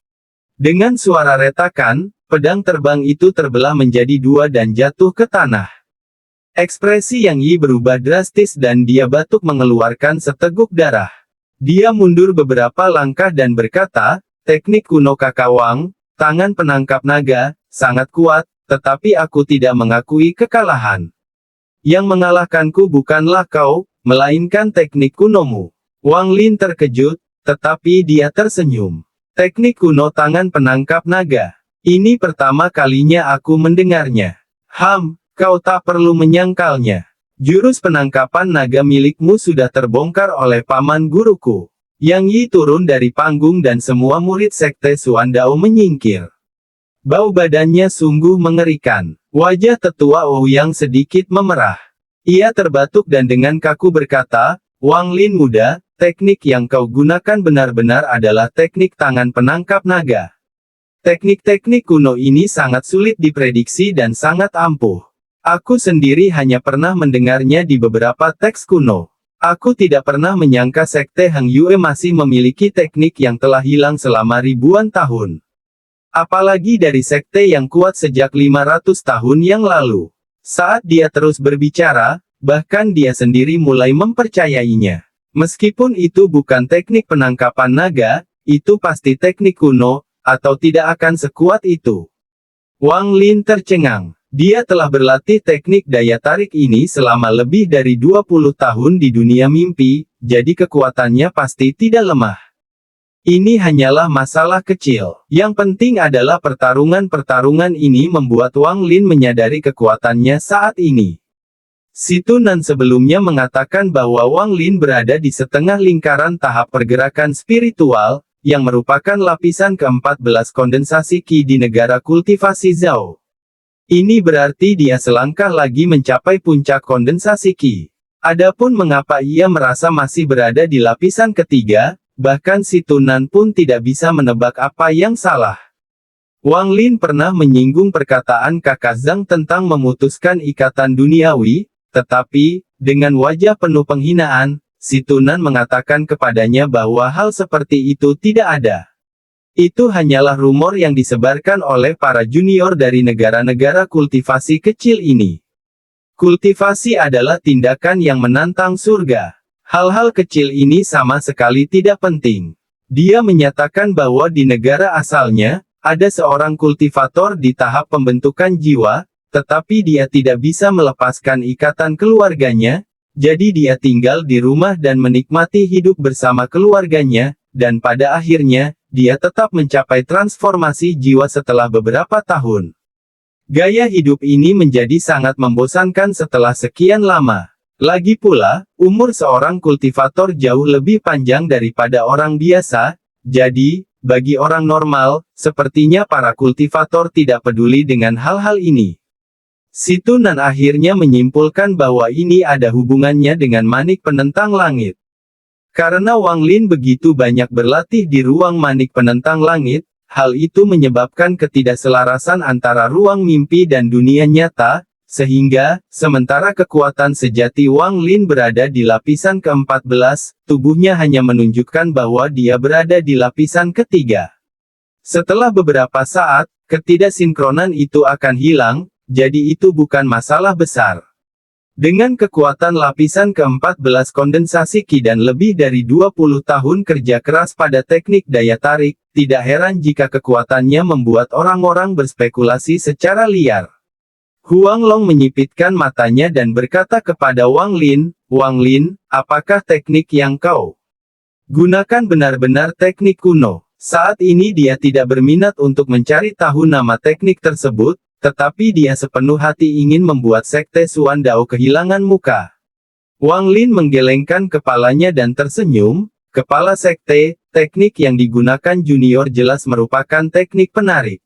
Dengan suara retakan, pedang terbang itu terbelah menjadi dua dan jatuh ke tanah. Ekspresi Yang Yi berubah drastis dan dia batuk mengeluarkan seteguk darah. Dia mundur beberapa langkah dan berkata, teknik kuno Kakak Wang, tangan penangkap naga, sangat kuat, tetapi aku tidak mengakui kekalahan. Yang mengalahkanku bukanlah kau, melainkan teknik kunomu. Wang Lin terkejut, tetapi dia tersenyum. Teknik kuno tangan penangkap naga. Ini pertama kalinya aku mendengarnya. Kau tak perlu menyangkalnya. Jurus penangkapan naga milikmu sudah terbongkar oleh paman guruku. Yang Yi turun dari panggung dan semua murid sekte Suandao menyingkir. Bau badannya sungguh mengerikan. Wajah tetua Ouyang sedikit memerah. Ia terbatuk dan dengan kaku berkata, Wang Lin muda, teknik yang kau gunakan benar-benar adalah teknik tangan penangkap naga. Teknik-teknik kuno ini sangat sulit diprediksi dan sangat ampuh. Aku sendiri hanya pernah mendengarnya di beberapa teks kuno. Aku tidak pernah menyangka sekte Hang Yue masih memiliki teknik yang telah hilang selama ribuan tahun. Apalagi dari sekte yang kuat sejak 500 tahun yang lalu. Saat dia terus berbicara, bahkan dia sendiri mulai mempercayainya. Meskipun itu bukan teknik penangkapan naga, itu pasti teknik kuno, atau tidak akan sekuat itu. Wang Lin tercengang. Dia telah berlatih teknik daya tarik ini selama lebih dari 20 tahun di dunia mimpi, jadi kekuatannya pasti tidak lemah. Ini hanyalah masalah kecil. Yang penting adalah pertarungan ini membuat Wang Lin menyadari kekuatannya saat ini. Si Tunan sebelumnya mengatakan bahwa Wang Lin berada di setengah lingkaran tahap pergerakan spiritual, yang merupakan lapisan ke-14 kondensasi Qi di negara kultivasi Zhao. Ini berarti dia selangkah lagi mencapai puncak kondensasi Qi. Adapun mengapa ia merasa masih berada di lapisan ketiga, bahkan si Tunan pun tidak bisa menebak apa yang salah. Wang Lin pernah menyinggung perkataan kakak Zhang tentang memutuskan ikatan duniawi, tetapi, dengan wajah penuh penghinaan, si Tunan mengatakan kepadanya bahwa hal seperti itu tidak ada. Itu hanyalah rumor yang disebarkan oleh para junior dari negara-negara kultivasi kecil ini. Kultivasi adalah tindakan yang menantang surga. Hal-hal kecil ini sama sekali tidak penting. Dia menyatakan bahwa di negara asalnya, ada seorang kultivator di tahap pembentukan jiwa, tetapi dia tidak bisa melepaskan ikatan keluarganya, jadi dia tinggal di rumah dan menikmati hidup bersama keluarganya, dan pada akhirnya, dia tetap mencapai transformasi jiwa setelah beberapa tahun. Gaya hidup ini menjadi sangat membosankan setelah sekian lama. Lagi pula, umur seorang kultivator jauh lebih panjang daripada orang biasa, jadi, bagi orang normal, sepertinya para kultivator tidak peduli dengan hal-hal ini. Si Tunan akhirnya menyimpulkan bahwa ini ada hubungannya dengan manik penentang langit. Karena Wang Lin begitu banyak berlatih di ruang manik penentang langit, hal itu menyebabkan ketidakselarasan antara ruang mimpi dan dunia nyata, Sehingga, sementara kekuatan sejati Wang Lin berada di lapisan ke-14, tubuhnya hanya menunjukkan bahwa dia berada di lapisan ketiga. Setelah beberapa saat, ketidaksinkronan itu akan hilang, jadi itu bukan masalah besar. Dengan kekuatan lapisan ke-14 kondensasi Qi dan lebih dari 20 tahun kerja keras pada teknik daya tarik, tidak heran jika kekuatannya membuat orang-orang berspekulasi secara liar. Huang Long menyipitkan matanya dan berkata kepada Wang Lin, "Wang Lin, apakah teknik yang kau gunakan benar-benar teknik kuno?" Saat ini dia tidak berminat untuk mencari tahu nama teknik tersebut, tetapi dia sepenuh hati ingin membuat Sekte Xuan Dao kehilangan muka. Wang Lin menggelengkan kepalanya dan tersenyum, "Kepala sekte, teknik yang digunakan junior jelas merupakan teknik penarik.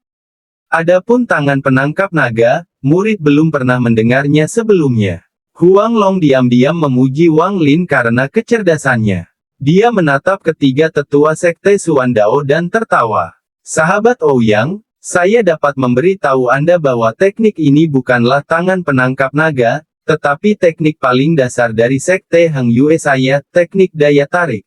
Adapun tangan penangkap naga, murid belum pernah mendengarnya sebelumnya." Huang Long diam-diam memuji Wang Lin karena kecerdasannya. Dia menatap ketiga tetua Sekte Xuan Dao dan tertawa. "Sahabat Ouyang, saya dapat memberitahu Anda bahwa teknik ini bukanlah tangan penangkap naga, tetapi teknik paling dasar dari Sekte Heng Yue saya, teknik daya tarik.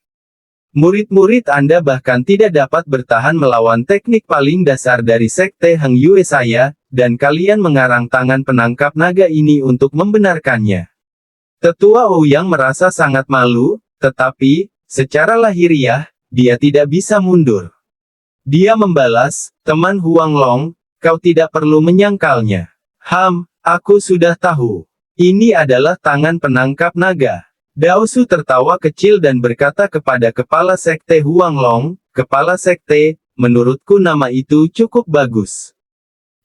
Murid-murid Anda bahkan tidak dapat bertahan melawan teknik paling dasar dari Sekte Heng Yue saya, dan kalian mengarang tangan penangkap naga ini untuk membenarkannya." Tetua Ouyang merasa sangat malu, tetapi, secara lahiriah, dia tidak bisa mundur. Dia membalas, "Teman Huang Long, kau tidak perlu menyangkalnya. Aku sudah tahu. Ini adalah tangan penangkap naga." Dao Su tertawa kecil dan berkata kepada kepala sekte Huang Long, "Kepala sekte, menurutku nama itu cukup bagus.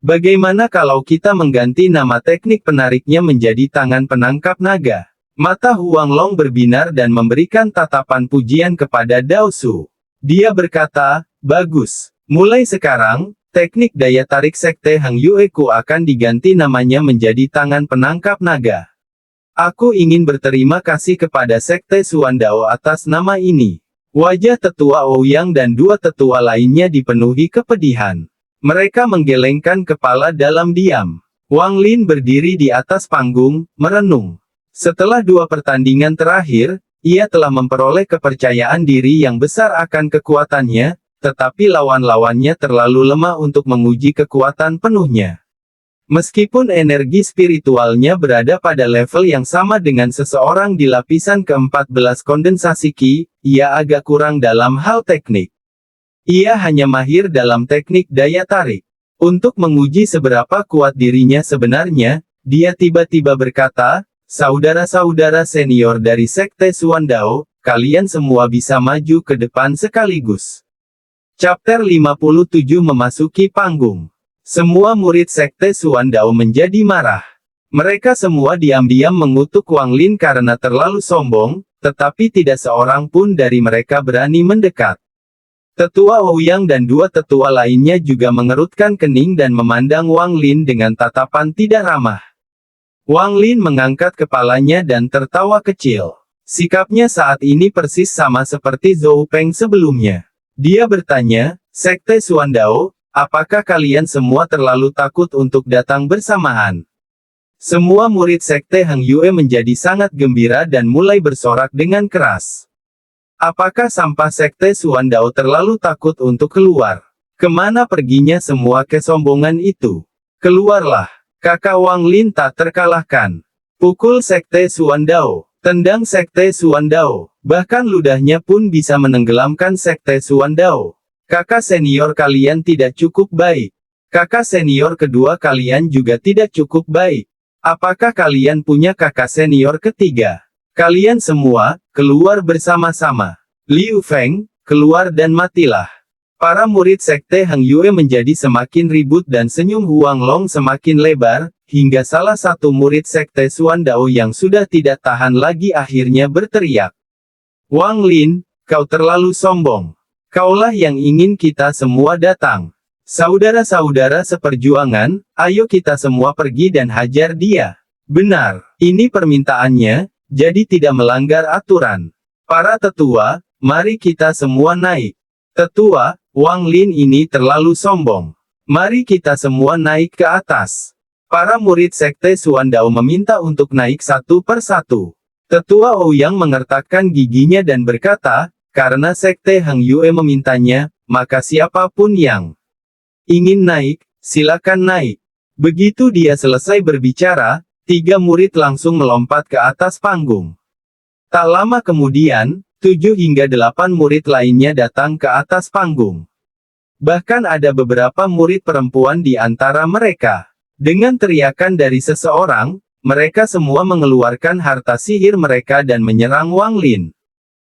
Bagaimana kalau kita mengganti nama teknik penariknya menjadi tangan penangkap naga?" Mata Huang Long berbinar dan memberikan tatapan pujian kepada Dao Su. Dia berkata, "Bagus. Mulai sekarang, teknik daya tarik Sekte Heng Yue Ku akan diganti namanya menjadi tangan penangkap naga. Aku ingin berterima kasih kepada Sekte Xuan Dao atas nama ini." Wajah tetua Ouyang dan dua tetua lainnya dipenuhi kepedihan. Mereka menggelengkan kepala dalam diam. Wang Lin berdiri di atas panggung, merenung. Setelah dua pertandingan terakhir, ia telah memperoleh kepercayaan diri yang besar akan kekuatannya, tetapi lawan-lawannya terlalu lemah untuk menguji kekuatan penuhnya. Meskipun energi spiritualnya berada pada level yang sama dengan seseorang di lapisan ke-14 kondensasi Qi, ia agak kurang dalam hal teknik. Ia hanya mahir dalam teknik daya tarik. Untuk menguji seberapa kuat dirinya sebenarnya, dia tiba-tiba berkata, "Saudara-saudara senior dari Sekte Xuan Dao, kalian semua bisa maju ke depan sekaligus." Chapter 57 memasuki panggung. Semua murid Sekte Xuan Dao menjadi marah. Mereka semua diam-diam mengutuk Wang Lin karena terlalu sombong, tetapi tidak seorang pun dari mereka berani mendekat. Tetua Ouyang dan dua tetua lainnya juga mengerutkan kening dan memandang Wang Lin dengan tatapan tidak ramah. Wang Lin mengangkat kepalanya dan tertawa kecil. Sikapnya saat ini persis sama seperti Zhou Peng sebelumnya. Dia bertanya, "Sekte Xuan Dao, apakah kalian semua terlalu takut untuk datang bersamaan?" Semua murid Sekte Heng Yue menjadi sangat gembira dan mulai bersorak dengan keras. Apakah sampah Sekte Xuan Dao terlalu takut untuk keluar? Kemana perginya semua kesombongan itu? Keluarlah. Kakak Wang Lin tak terkalahkan. Pukul Sekte Xuan Dao. Tendang Sekte Xuan Dao. Bahkan ludahnya pun bisa menenggelamkan Sekte Xuan Dao. Kakak senior kalian tidak cukup baik. Kakak senior kedua kalian juga tidak cukup baik. Apakah kalian punya kakak senior ketiga? Kalian semua, keluar bersama-sama. Liu Feng, keluar dan matilah. Para murid Sekte Heng Yue menjadi semakin ribut dan senyum Huang Long semakin lebar, hingga salah satu murid Sekte Xuan Dao yang sudah tidak tahan lagi akhirnya berteriak. "Wang Lin, kau terlalu sombong. Kaulah yang ingin kita semua datang. Saudara-saudara seperjuangan, ayo kita semua pergi dan hajar dia." Benar, ini permintaannya, jadi tidak melanggar aturan. Para tetua, mari kita semua naik. Tetua, Wang Lin ini terlalu sombong. Mari kita semua naik ke atas. Para murid Sekte Suandao meminta untuk naik satu persatu. Tetua Ouyang mengertakkan giginya dan berkata, karena Sekte Hang Yue memintanya, maka siapapun yang ingin naik, silakan naik. Begitu dia selesai berbicara, 3 murid langsung melompat ke atas panggung. Tak lama kemudian, 7 hingga 8 murid lainnya datang ke atas panggung. Bahkan ada beberapa murid perempuan di antara mereka. Dengan teriakan dari seseorang, mereka semua mengeluarkan harta sihir mereka dan menyerang Wang Lin.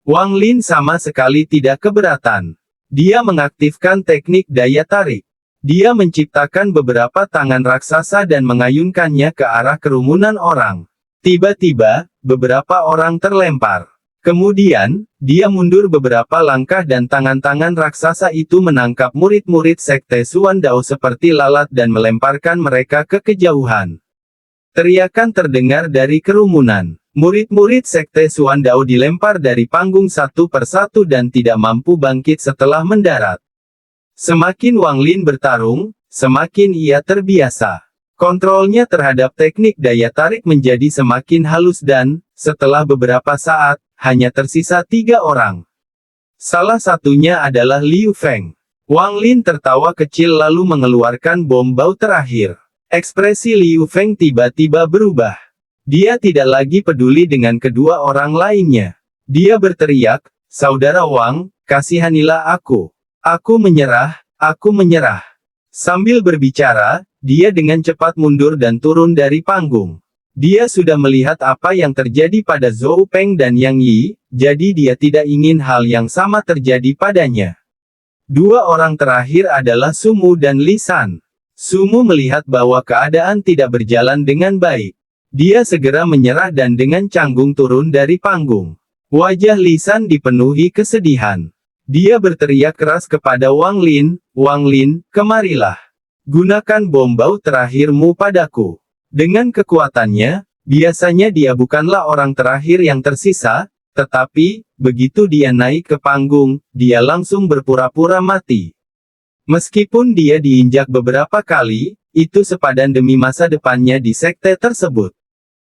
Wang Lin sama sekali tidak keberatan. Dia mengaktifkan teknik daya tarik. Dia menciptakan beberapa tangan raksasa dan mengayunkannya ke arah kerumunan orang. Tiba-tiba, beberapa orang terlempar. Kemudian, dia mundur beberapa langkah dan tangan-tangan raksasa itu menangkap murid-murid Sekte Suandao seperti lalat dan melemparkan mereka ke kejauhan. Teriakan terdengar dari kerumunan. Murid-murid Sekte Suandao dilempar dari panggung satu persatu dan tidak mampu bangkit setelah mendarat. Semakin Wang Lin bertarung, semakin ia terbiasa. Kontrolnya terhadap teknik daya tarik menjadi semakin halus dan, setelah beberapa saat, hanya tersisa 3 orang. Salah satunya adalah Liu Feng. Wang Lin tertawa kecil lalu mengeluarkan bom bau terakhir. Ekspresi Liu Feng tiba-tiba berubah. Dia tidak lagi peduli dengan kedua orang lainnya. Dia berteriak, "Saudara Wang, kasihanilah aku. Aku menyerah, aku menyerah." Sambil berbicara, dia dengan cepat mundur dan turun dari panggung. Dia sudah melihat apa yang terjadi pada Zhou Peng dan Yang Yi, jadi dia tidak ingin hal yang sama terjadi padanya. 2 orang terakhir adalah Sumu dan Li San. Sumu melihat bahwa keadaan tidak berjalan dengan baik. Dia segera menyerah dan dengan canggung turun dari panggung. Wajah Li San dipenuhi kesedihan. Dia berteriak keras kepada Wang Lin, "Wang Lin, kemarilah. Gunakan bom bau terakhirmu padaku." Dengan kekuatannya, biasanya dia bukanlah orang terakhir yang tersisa, tetapi, begitu dia naik ke panggung, dia langsung berpura-pura mati. Meskipun dia diinjak beberapa kali, itu sepadan demi masa depannya di sekte tersebut.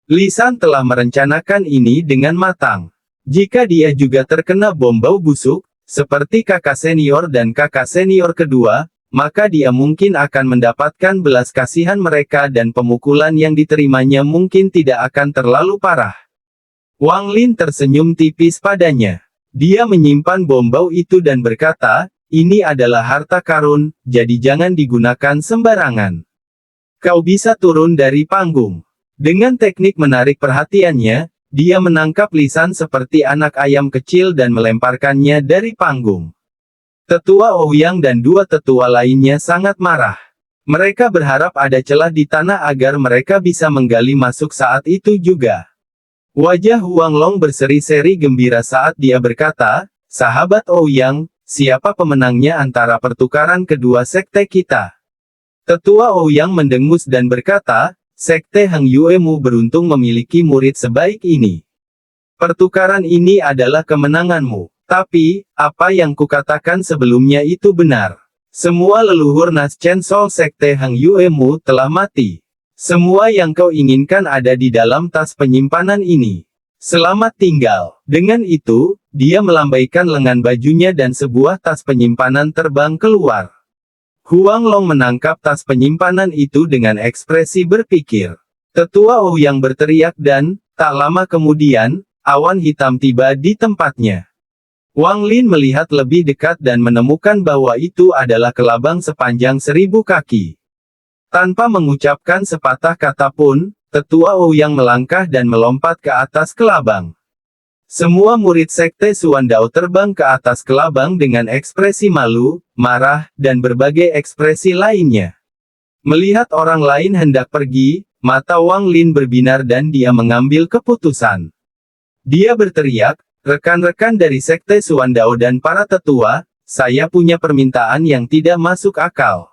Li San telah merencanakan ini dengan matang. Jika dia juga terkena bom bau busuk, seperti kakak senior dan kakak senior kedua, maka dia mungkin akan mendapatkan belas kasihan mereka dan pemukulan yang diterimanya mungkin tidak akan terlalu parah. Wang Lin tersenyum tipis padanya. Dia menyimpan bom bau itu dan berkata, "Ini adalah harta karun, jadi jangan digunakan sembarangan. Kau bisa turun dari panggung." Dengan teknik menarik perhatiannya, dia menangkap Li San seperti anak ayam kecil dan melemparkannya dari panggung. Tetua Ouyang dan 2 tetua lainnya sangat marah. Mereka berharap ada celah di tanah agar mereka bisa menggali masuk saat itu juga. Wajah Huang Long berseri-seri gembira saat dia berkata, "Sahabat Ouyang, siapa pemenangnya antara pertukaran kedua sekte kita?" Tetua Ouyang mendengus dan berkata, "Sekte Hang Yuemu beruntung memiliki murid sebaik ini. Pertukaran ini adalah kemenanganmu. Tapi, apa yang kukatakan sebelumnya itu benar. Semua leluhur Naschen Sol Sekte Hang Yuemu telah mati. Semua yang kau inginkan ada di dalam tas penyimpanan ini. Selamat tinggal." Dengan itu, dia melambaikan lengan bajunya dan sebuah tas penyimpanan terbang keluar. Huang Long menangkap tas penyimpanan itu dengan ekspresi berpikir. Tetua Ouyang berteriak dan, tak lama kemudian, awan hitam tiba di tempatnya. Wang Lin melihat lebih dekat dan menemukan bahwa itu adalah kelabang sepanjang 1000 kaki. Tanpa mengucapkan sepatah kata pun, Tetua Ouyang melangkah dan melompat ke atas kelabang. Semua murid sekte Suandao terbang ke atas kelabang dengan ekspresi malu, marah, dan berbagai ekspresi lainnya. Melihat orang lain hendak pergi, mata Wang Lin berbinar dan dia mengambil keputusan. Dia berteriak, "Rekan-rekan dari sekte Suandao dan para tetua, saya punya permintaan yang tidak masuk akal."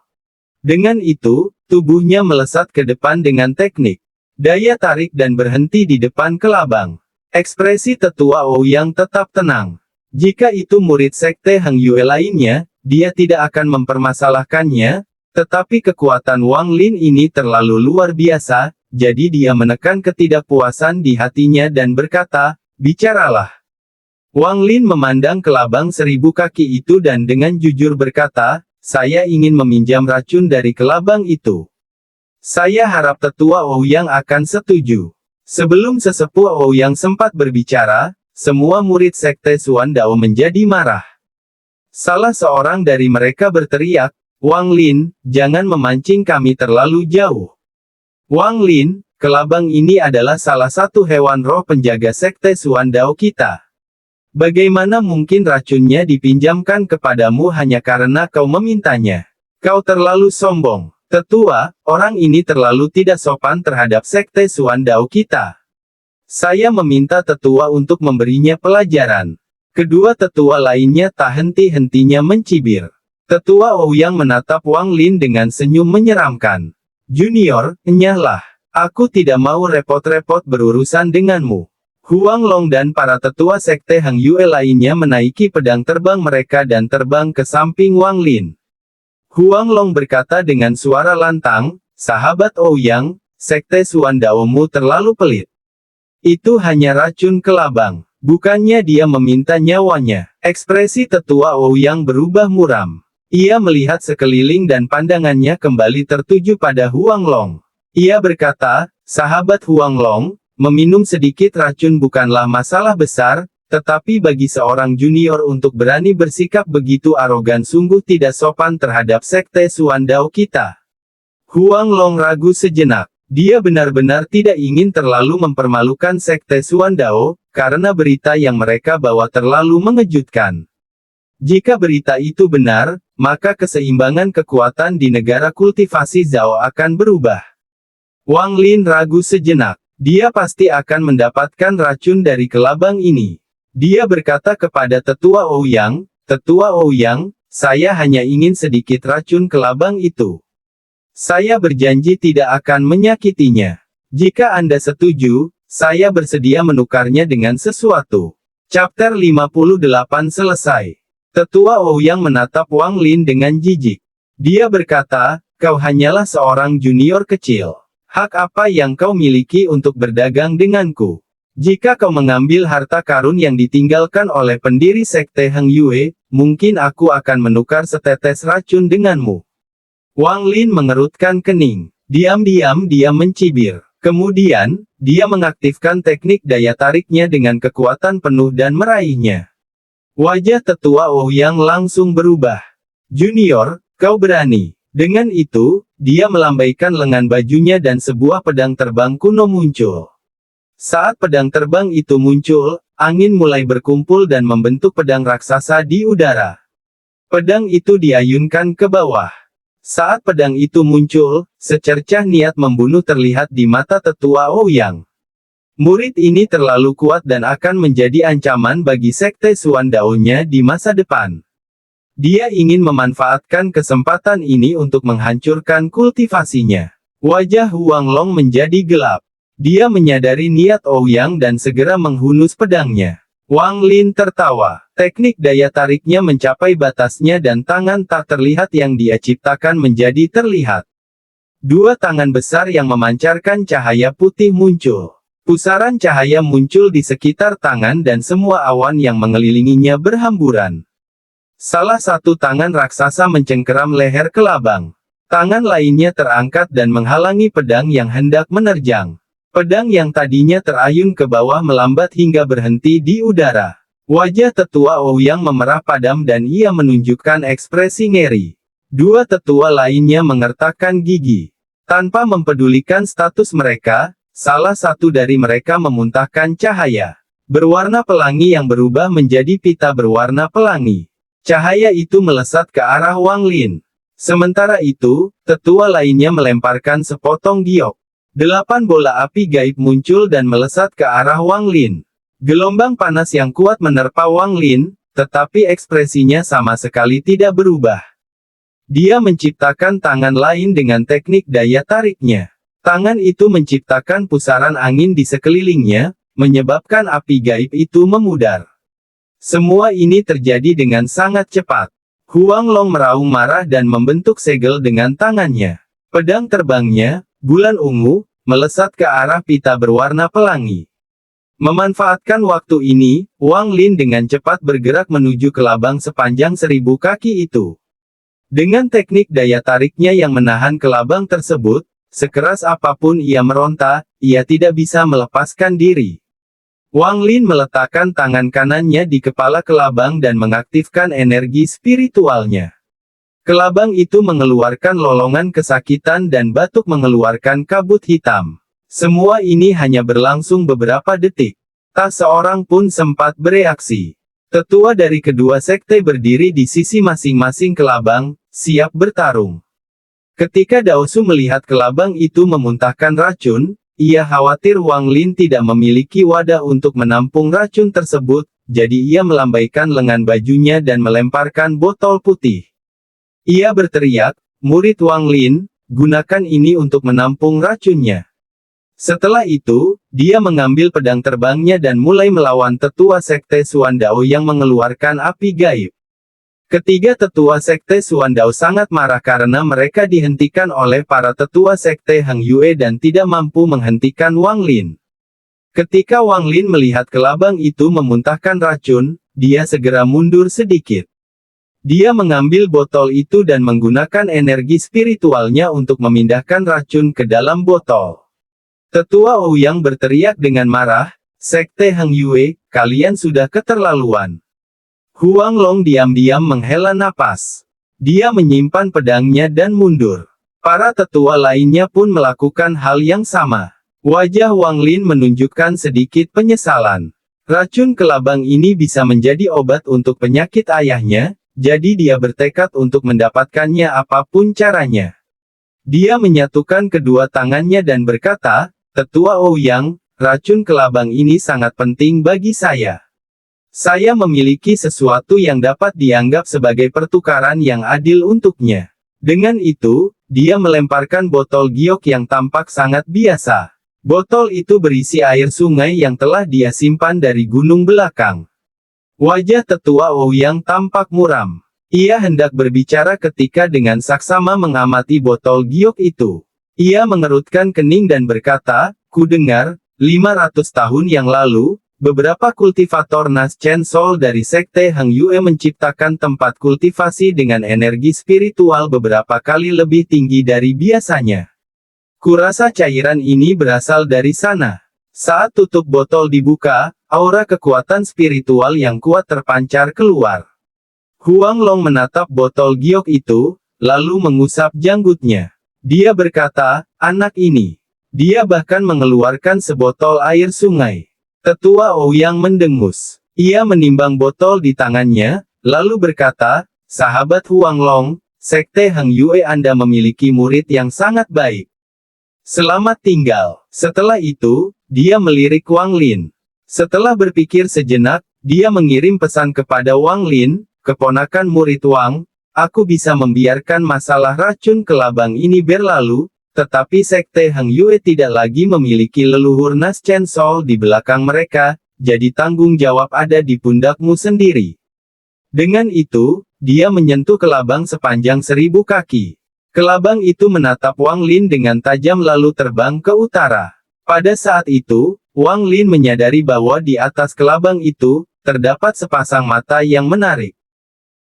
Dengan itu, tubuhnya melesat ke depan dengan teknik daya tarik dan berhenti di depan kelabang. Ekspresi tetua Ouyang tetap tenang. Jika itu murid sekte Hang Yue lainnya, dia tidak akan mempermasalahkannya, Tetapi kekuatan Wang Lin ini terlalu luar biasa, jadi dia menekan ketidakpuasan di hatinya dan berkata, "Bicaralah." Wang Lin memandang kelabang 1000 kaki itu dan dengan jujur berkata, "Saya ingin meminjam racun dari kelabang itu. Saya harap Tetua Ouyang akan setuju." Sebelum sesepuh Ouyang sempat berbicara, semua murid Sekte Xuan Dao menjadi marah. Salah seorang dari mereka berteriak, "Wang Lin, jangan memancing kami terlalu jauh. Wang Lin, kelabang ini adalah salah satu hewan roh penjaga Sekte Xuan Dao kita. Bagaimana mungkin racunnya dipinjamkan kepadamu hanya karena kau memintanya? Kau terlalu sombong. Tetua, orang ini terlalu tidak sopan terhadap Sekte Xuan Dao kita. Saya meminta tetua untuk memberinya pelajaran." Kedua tetua lainnya tak henti-hentinya mencibir. Tetua Ouyang menatap Wang Lin dengan senyum menyeramkan. "Junior, enyahlah. Aku tidak mau repot-repot berurusan denganmu." Huang Long dan para tetua Sekte Hang Yue lainnya menaiki pedang terbang mereka dan terbang ke samping Wang Lin. Huang Long berkata dengan suara lantang, "Sahabat Ouyang, Sekte Xuan Dao-mu terlalu pelit. Itu hanya racun kelabang. Bukannya dia meminta nyawanya." Ekspresi tetua Ouyang berubah muram. Ia melihat sekeliling dan pandangannya kembali tertuju pada Huang Long. Ia berkata, "Sahabat Huang Long, meminum sedikit racun bukanlah masalah besar, tetapi bagi seorang junior untuk berani bersikap begitu arogan sungguh tidak sopan terhadap Sekte Xuan Dao kita." Huang Long ragu sejenak. Dia benar-benar tidak ingin terlalu mempermalukan Sekte Xuan Dao, karena berita yang mereka bawa terlalu mengejutkan. Jika berita itu benar, maka keseimbangan kekuatan di negara kultivasi Zhao akan berubah. Wang Lin ragu sejenak. Dia pasti akan mendapatkan racun dari kelabang ini. Dia berkata kepada Tetua Ouyang, "Tetua Ouyang, saya hanya ingin sedikit racun kelabang itu. Saya berjanji tidak akan menyakitinya. Jika Anda setuju, saya bersedia menukarnya dengan sesuatu." Chapter 58 selesai. Tetua Ouyang menatap Wang Lin dengan jijik. Dia berkata, "Kau hanyalah seorang junior kecil. Hak apa yang kau miliki untuk berdagang denganku? Jika kau mengambil harta karun yang ditinggalkan oleh pendiri Sekte Hang Yue, mungkin aku akan menukar setetes racun denganmu." Wang Lin mengerutkan kening. Diam-diam dia mencibir. Kemudian, dia mengaktifkan teknik daya tariknya dengan kekuatan penuh dan meraihnya. Wajah tetua Ouyang langsung berubah. "Junior, kau berani." Dengan itu, dia melambaikan lengan bajunya dan sebuah pedang terbang kuno muncul. Saat pedang terbang itu muncul, angin mulai berkumpul dan membentuk pedang raksasa di udara. Pedang itu diayunkan ke bawah. Saat pedang itu muncul, secercah niat membunuh terlihat di mata tetua Ouyang. Murid ini terlalu kuat dan akan menjadi ancaman bagi Sekte Xuan Dao-nya di masa depan. Dia ingin memanfaatkan kesempatan ini untuk menghancurkan kultivasinya. Wajah Huang Long menjadi gelap. Dia menyadari niat Ouyang dan segera menghunus pedangnya. Wang Lin tertawa. Teknik daya tariknya mencapai batasnya dan tangan tak terlihat yang dia ciptakan menjadi terlihat. Dua tangan besar yang memancarkan cahaya putih muncul. Pusaran cahaya muncul di sekitar tangan dan semua awan yang mengelilinginya berhamburan. Salah satu tangan raksasa mencengkeram leher kelabang. Tangan lainnya terangkat dan menghalangi pedang yang hendak menerjang. Pedang yang tadinya terayun ke bawah melambat hingga berhenti di udara. Wajah tetua Ouyang memerah padam dan ia menunjukkan ekspresi ngeri. Dua tetua lainnya mengertakkan gigi. Tanpa mempedulikan status mereka, salah satu dari mereka memuntahkan cahaya berwarna pelangi yang berubah menjadi pita berwarna pelangi. Cahaya itu melesat ke arah Wang Lin. Sementara itu, tetua lainnya melemparkan sepotong giok. 8 bola api gaib muncul dan melesat ke arah Wang Lin. Gelombang panas yang kuat menerpa Wang Lin, tetapi ekspresinya sama sekali tidak berubah. Dia menciptakan tangan lain dengan teknik daya tariknya. Tangan itu menciptakan pusaran angin di sekelilingnya, menyebabkan api gaib itu memudar. Semua ini terjadi dengan sangat cepat. Huang Long meraung marah dan membentuk segel dengan tangannya. Pedang terbangnya, bulan ungu, melesat ke arah pita berwarna pelangi. Memanfaatkan waktu ini, Wang Lin dengan cepat bergerak menuju ke labang sepanjang 1000 kaki itu. Dengan teknik daya tariknya yang menahan kelabang tersebut, sekeras apapun ia meronta, ia tidak bisa melepaskan diri. Wang Lin meletakkan tangan kanannya di kepala kelabang dan mengaktifkan energi spiritualnya. Kelabang itu mengeluarkan lolongan kesakitan dan batuk mengeluarkan kabut hitam. Semua ini hanya berlangsung beberapa detik. Tak seorang pun sempat bereaksi. Tetua dari kedua sekte berdiri di sisi masing-masing kelabang, siap bertarung. Ketika Daosu melihat kelabang itu memuntahkan racun, ia khawatir Wang Lin tidak memiliki wadah untuk menampung racun tersebut, jadi ia melambaikan lengan bajunya dan melemparkan botol putih. Ia berteriak, "Murid Wang Lin, gunakan ini untuk menampung racunnya." Setelah itu, dia mengambil pedang terbangnya dan mulai melawan tetua sekte Xuandao yang mengeluarkan api gaib. Ketiga tetua sekte Xuandao sangat marah karena mereka dihentikan oleh para tetua sekte Hang Yue dan tidak mampu menghentikan Wang Lin. Ketika Wang Lin melihat kelabang itu memuntahkan racun, dia segera mundur sedikit. Dia mengambil botol itu dan menggunakan energi spiritualnya untuk memindahkan racun ke dalam botol. Tetua Ouyang berteriak dengan marah, "Sekte Hang Yue, kalian sudah keterlaluan." Huang Long diam-diam menghela napas. Dia menyimpan pedangnya dan mundur. Para tetua lainnya pun melakukan hal yang sama. Wajah Wang Lin menunjukkan sedikit penyesalan. Racun kelabang ini bisa menjadi obat untuk penyakit ayahnya, jadi dia bertekad untuk mendapatkannya apapun caranya. Dia menyatukan kedua tangannya dan berkata, "Tetua Ouyang, racun kelabang ini sangat penting bagi saya. Saya memiliki sesuatu yang dapat dianggap sebagai pertukaran yang adil untuknya." Dengan itu, dia melemparkan botol giok yang tampak sangat biasa. Botol itu berisi air sungai yang telah dia simpan dari gunung belakang. Wajah tetua Ouyang tampak muram. Ia hendak berbicara ketika dengan saksama mengamati botol giok itu. Ia mengerutkan kening dan berkata, "Ku dengar, 500 tahun yang lalu, beberapa kultivator Nas Chen Sol dari sekte Hang Yue menciptakan tempat kultivasi dengan energi spiritual beberapa kali lebih tinggi dari biasanya. Kurasa cairan ini berasal dari sana." Saat tutup botol dibuka, aura kekuatan spiritual yang kuat terpancar keluar. Huang Long menatap botol giok itu, lalu mengusap janggutnya. Dia berkata, "Anak ini." Dia bahkan mengeluarkan sebotol air sungai. Tetua Ouyang mendengus. Ia menimbang botol di tangannya, lalu berkata, "Sahabat Huang Long, sekte Hang Yue Anda memiliki murid yang sangat baik. Selamat tinggal." Setelah itu, dia melirik Wang Lin. Setelah berpikir sejenak, dia mengirim pesan kepada Wang Lin, "Keponakan murid Wang, aku bisa membiarkan masalah racun kelabang ini berlalu, tetapi sekte Hang Yue tidak lagi memiliki leluhur Nas Chen Sol di belakang mereka, jadi tanggung jawab ada di pundakmu sendiri." Dengan itu, dia menyentuh kelabang sepanjang 1000 kaki. Kelabang itu menatap Wang Lin dengan tajam lalu terbang ke utara. Pada saat itu, Wang Lin menyadari bahwa di atas kelabang itu, terdapat sepasang mata yang menarik.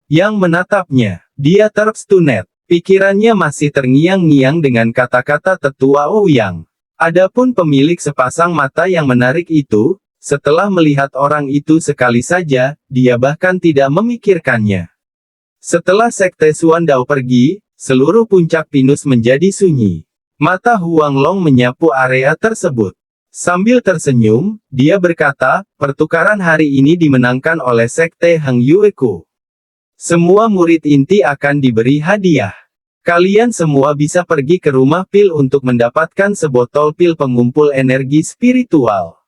Yang menatapnya, dia terstunet. Pikirannya masih terngiang-ngiang dengan kata-kata tetua Ouyang. Adapun pemilik sepasang mata yang menarik itu, setelah melihat orang itu sekali saja, dia bahkan tidak memikirkannya. Setelah sekte Xuandao pergi, seluruh puncak pinus menjadi sunyi. Mata Huang Long menyapu area tersebut. Sambil tersenyum, dia berkata, "Pertukaran hari ini dimenangkan oleh sekte Hang Yueku. Semua murid inti akan diberi hadiah. Kalian semua bisa pergi ke rumah pil untuk mendapatkan sebotol pil pengumpul energi spiritual.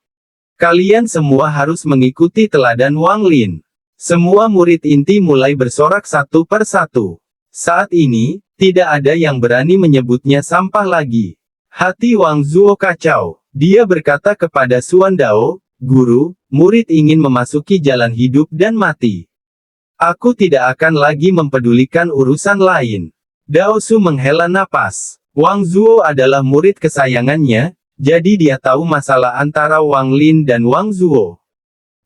Kalian semua harus mengikuti teladan Wang Lin." Semua murid inti mulai bersorak satu per satu. Saat ini, tidak ada yang berani menyebutnya sampah lagi. Hati Wang Zuo kacau. Dia berkata kepada Xuandao, "Guru, murid ingin memasuki jalan hidup dan mati. Aku tidak akan lagi mempedulikan urusan lain. Dao Su menghela napas. Wang Zuo adalah murid kesayangannya, jadi dia tahu masalah antara Wang Lin dan Wang Zuo.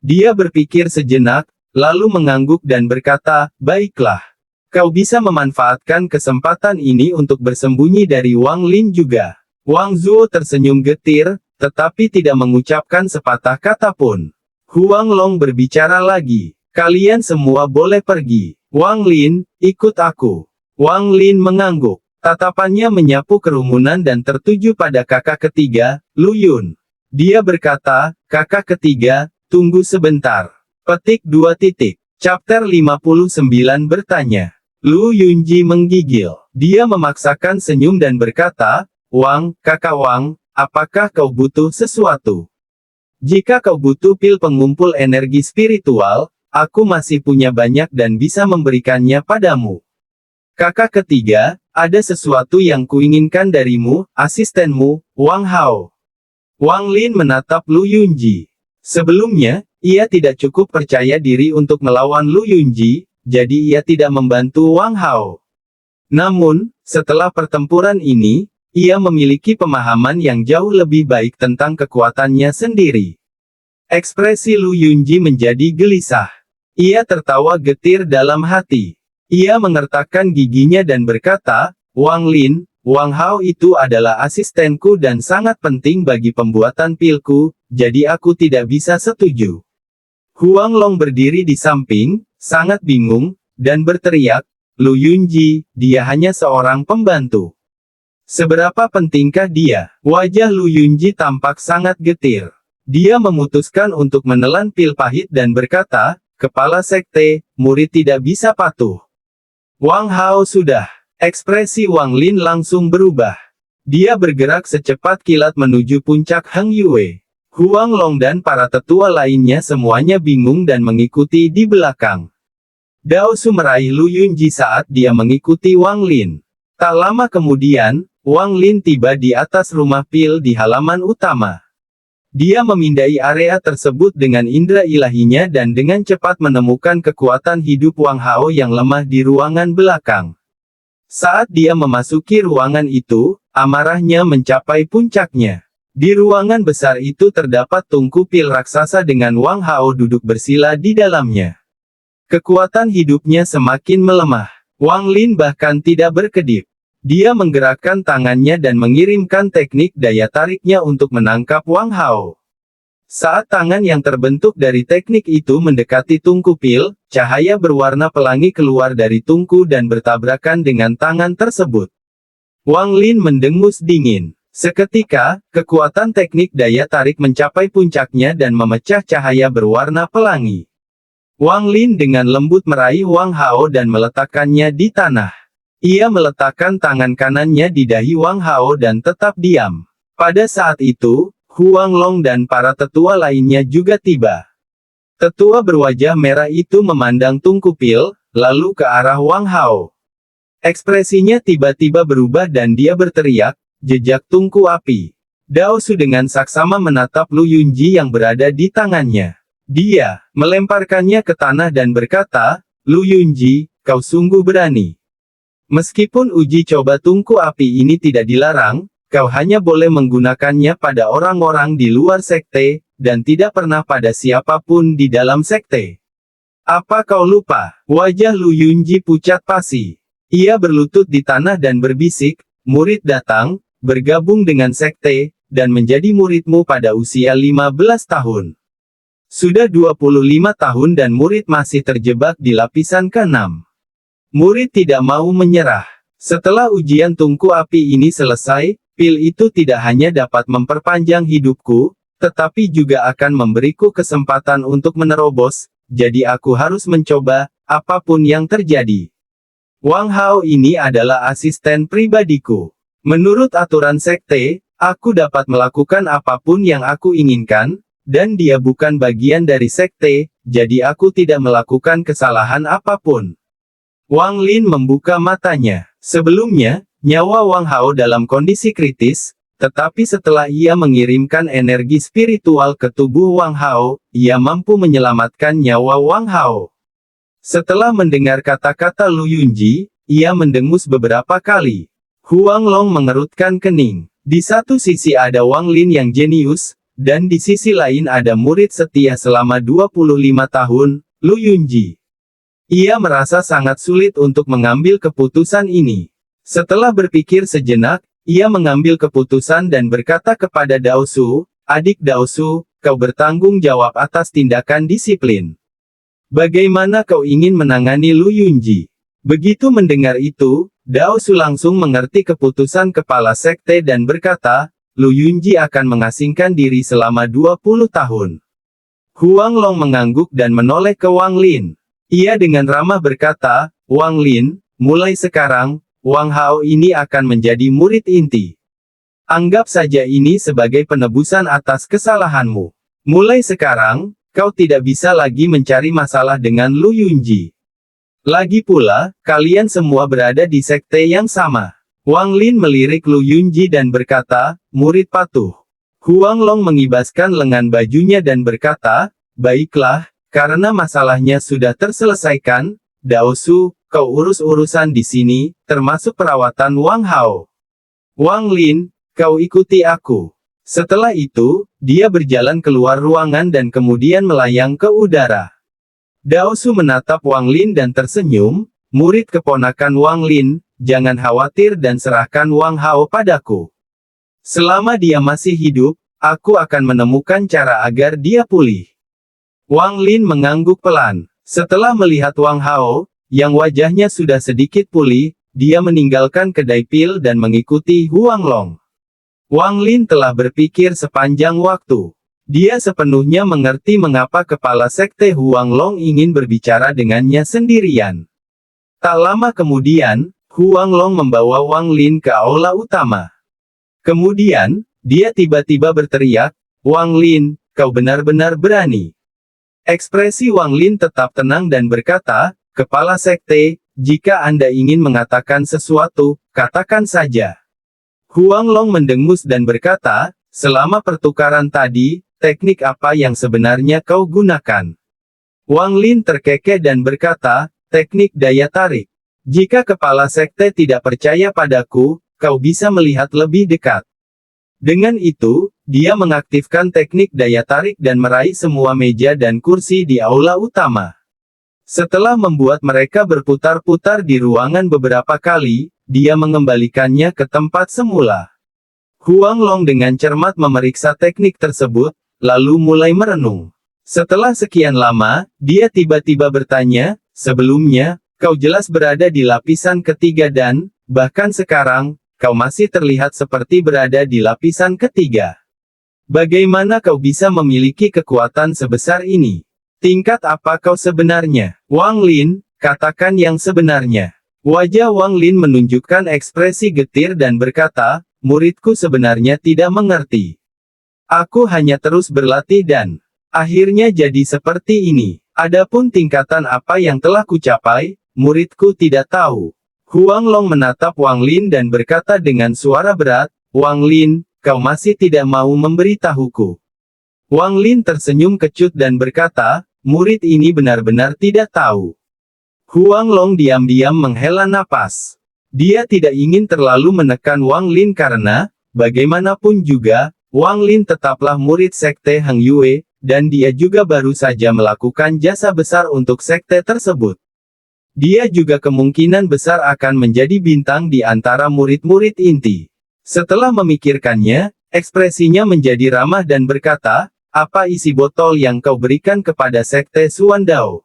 Dia berpikir sejenak, lalu mengangguk dan berkata, baiklah. Kau bisa memanfaatkan kesempatan ini untuk bersembunyi dari Wang Lin juga. Wang Zuo tersenyum getir, tetapi tidak mengucapkan sepatah kata pun. Huang Long berbicara lagi. Kalian semua boleh pergi. Wang Lin, ikut aku. Wang Lin mengangguk. Tatapannya menyapu kerumunan dan tertuju pada kakak ketiga, Lu Yun. Dia berkata, kakak ketiga, tunggu sebentar. Petik 2 titik. Chapter 59 bertanya. Lu Yunji menggigil. Dia memaksakan senyum dan berkata, Wang, kakak Wang, apakah kau butuh sesuatu? Jika kau butuh pil pengumpul energi spiritual, aku masih punya banyak dan bisa memberikannya padamu. Kakak ketiga, ada sesuatu yang kuinginkan darimu, asistenmu, Wang Hao. Wang Lin menatap Lu Yunji. Sebelumnya, ia tidak cukup percaya diri untuk melawan Lu Yunji, jadi ia tidak membantu Wang Hao. Namun, setelah pertempuran ini, ia memiliki pemahaman yang jauh lebih baik tentang kekuatannya sendiri. Ekspresi Lu Yunji menjadi gelisah. Ia tertawa getir dalam hati. Ia mengertakkan giginya dan berkata, Wang Lin, Wang Hao itu adalah asistenku dan sangat penting bagi pembuatan pilku, jadi aku tidak bisa setuju. Huang Long berdiri di samping, sangat bingung, dan berteriak, Lu Yunji, dia hanya seorang pembantu. Seberapa pentingkah dia? Wajah Lu Yunji tampak sangat getir. Dia memutuskan untuk menelan pil pahit dan berkata, kepala sekte, murid tidak bisa patuh. Wang Hao sudah. Ekspresi Wang Lin langsung berubah. Dia bergerak secepat kilat menuju puncak Heng Yue. Huang Long dan para tetua lainnya semuanya bingung dan mengikuti di belakang. Dao Su meraih Lu Yunji saat dia mengikuti Wang Lin. Tak lama kemudian, Wang Lin tiba di atas rumah pil di halaman utama. Dia memindai area tersebut dengan indera ilahinya dan dengan cepat menemukan kekuatan hidup Wang Hao yang lemah di ruangan belakang. Saat dia memasuki ruangan itu, amarahnya mencapai puncaknya. Di ruangan besar itu terdapat tungku pil raksasa dengan Wang Hao duduk bersila di dalamnya. Kekuatan hidupnya semakin melemah. Wang Lin bahkan tidak berkedip. Dia menggerakkan tangannya dan mengirimkan teknik daya tariknya untuk menangkap Wang Hao. Saat tangan yang terbentuk dari teknik itu mendekati tungku pil, cahaya berwarna pelangi keluar dari tungku dan bertabrakan dengan tangan tersebut. Wang Lin mendengus dingin. Seketika, kekuatan teknik daya tarik mencapai puncaknya dan memecah cahaya berwarna pelangi. Wang Lin dengan lembut meraih Wang Hao dan meletakkannya di tanah. Ia meletakkan tangan kanannya di dahi Wang Hao dan tetap diam. Pada saat itu, Huang Long dan para tetua lainnya juga tiba. Tetua berwajah merah itu memandang tungku pil, lalu ke arah Wang Hao. Ekspresinya tiba-tiba berubah dan dia berteriak, jejak tungku api. Dao Su dengan saksama menatap Lu Yunji yang berada di tangannya. Dia melemparkannya ke tanah dan berkata, Lu Yunji, kau sungguh berani. Meskipun uji coba tungku api ini tidak dilarang, kau hanya boleh menggunakannya pada orang-orang di luar sekte, dan tidak pernah pada siapapun di dalam sekte. Apa kau lupa? Wajah Lu Yunji pucat pasi. Ia berlutut di tanah dan berbisik, murid datang, bergabung dengan sekte, dan menjadi muridmu pada usia 15 tahun. Sudah 25 tahun dan murid masih terjebak di lapisan ke-6. Murid tidak mau menyerah. Setelah ujian tungku api ini selesai, pil itu tidak hanya dapat memperpanjang hidupku, tetapi juga akan memberiku kesempatan untuk menerobos, jadi aku harus mencoba, apapun yang terjadi. Wang Hao ini adalah asisten pribadiku. Menurut aturan sekte, aku dapat melakukan apapun yang aku inginkan, dan dia bukan bagian dari sekte, jadi aku tidak melakukan kesalahan apapun. Wang Lin membuka matanya. Sebelumnya, nyawa Wang Hao dalam kondisi kritis, tetapi setelah ia mengirimkan energi spiritual ke tubuh Wang Hao, ia mampu menyelamatkan nyawa Wang Hao. Setelah mendengar kata-kata Lu Yunji, ia mendengus beberapa kali. Huang Long mengerutkan kening. Di satu sisi ada Wang Lin yang jenius, dan di sisi lain ada murid setia selama 25 tahun, Lu Yunji. Ia merasa sangat sulit untuk mengambil keputusan ini. Setelah berpikir sejenak, ia mengambil keputusan dan berkata kepada Dao Su, "Adik Dao Su, kau bertanggung jawab atas tindakan disiplin. Bagaimana kau ingin menangani Lu Yunji?" Begitu mendengar itu, Dao Su langsung mengerti keputusan kepala sekte dan berkata, "Lu Yunji akan mengasingkan diri selama 20 tahun. Huang Long mengangguk dan menoleh ke Wang Lin. Ia dengan ramah berkata, "Wang Lin, mulai sekarang, Wang Hao ini akan menjadi murid inti. Anggap saja ini sebagai penebusan atas kesalahanmu. Mulai sekarang, kau tidak bisa lagi mencari masalah dengan Lu Yunji. Lagi pula, kalian semua berada di sekte yang sama." Wang Lin melirik Lu Yunji dan berkata, "Murid patuh." Huang Long mengibaskan lengan bajunya dan berkata, "Baiklah, karena masalahnya sudah terselesaikan, Dao Su, kau urus urusan di sini, termasuk perawatan Wang Hao. Wang Lin, kau ikuti aku." Setelah itu, dia berjalan keluar ruangan dan kemudian melayang ke udara. Dao Su menatap Wang Lin dan tersenyum, "Murid keponakan Wang Lin, jangan khawatir dan serahkan Wang Hao padaku. Selama dia masih hidup, aku akan menemukan cara agar dia pulih." Wang Lin mengangguk pelan. Setelah melihat Wang Hao, yang wajahnya sudah sedikit pulih, dia meninggalkan kedai pil dan mengikuti Huang Long. Wang Lin telah berpikir sepanjang waktu. Dia sepenuhnya mengerti mengapa kepala sekte Huang Long ingin berbicara dengannya sendirian. Tak lama kemudian, Huang Long membawa Wang Lin ke aula utama. Kemudian, dia tiba-tiba berteriak, "Wang Lin, kau benar-benar berani." Ekspresi Wang Lin tetap tenang dan berkata, "Kepala sekte, jika Anda ingin mengatakan sesuatu, katakan saja." Huang Long mendengus dan berkata, "Selama pertukaran tadi, teknik apa yang sebenarnya kau gunakan?" Wang Lin terkekeh dan berkata, "Teknik daya tarik. Jika kepala sekte tidak percaya padaku, kau bisa melihat lebih dekat." Dengan itu, dia mengaktifkan teknik daya tarik dan meraih semua meja dan kursi di aula utama. Setelah membuat mereka berputar-putar di ruangan beberapa kali, dia mengembalikannya ke tempat semula. Huang Long dengan cermat memeriksa teknik tersebut, lalu mulai merenung. Setelah sekian lama, dia tiba-tiba bertanya, "Sebelumnya, kau jelas berada di lapisan ketiga dan, bahkan sekarang, kau masih terlihat seperti berada di lapisan ketiga. Bagaimana kau bisa memiliki kekuatan sebesar ini? Tingkat apa kau sebenarnya?" "Wang Lin, katakan yang sebenarnya." Wajah Wang Lin menunjukkan ekspresi getir dan berkata, "Muridku sebenarnya tidak mengerti. Aku hanya terus berlatih dan akhirnya jadi seperti ini. Adapun tingkatan apa yang telah kucapai, muridku tidak tahu." Huang Long menatap Wang Lin dan berkata dengan suara berat, "Wang Lin, kau masih tidak mau memberitahuku?" Wang Lin tersenyum kecut dan berkata, "Murid ini benar-benar tidak tahu." Huang Long diam-diam menghela napas. Dia tidak ingin terlalu menekan Wang Lin karena, bagaimanapun juga, Wang Lin tetaplah murid sekte Heng Yue, dan dia juga baru saja melakukan jasa besar untuk sekte tersebut. Dia juga kemungkinan besar akan menjadi bintang di antara murid-murid inti. Setelah memikirkannya, ekspresinya menjadi ramah dan berkata, "Apa isi botol yang kau berikan kepada sekte Suandao?"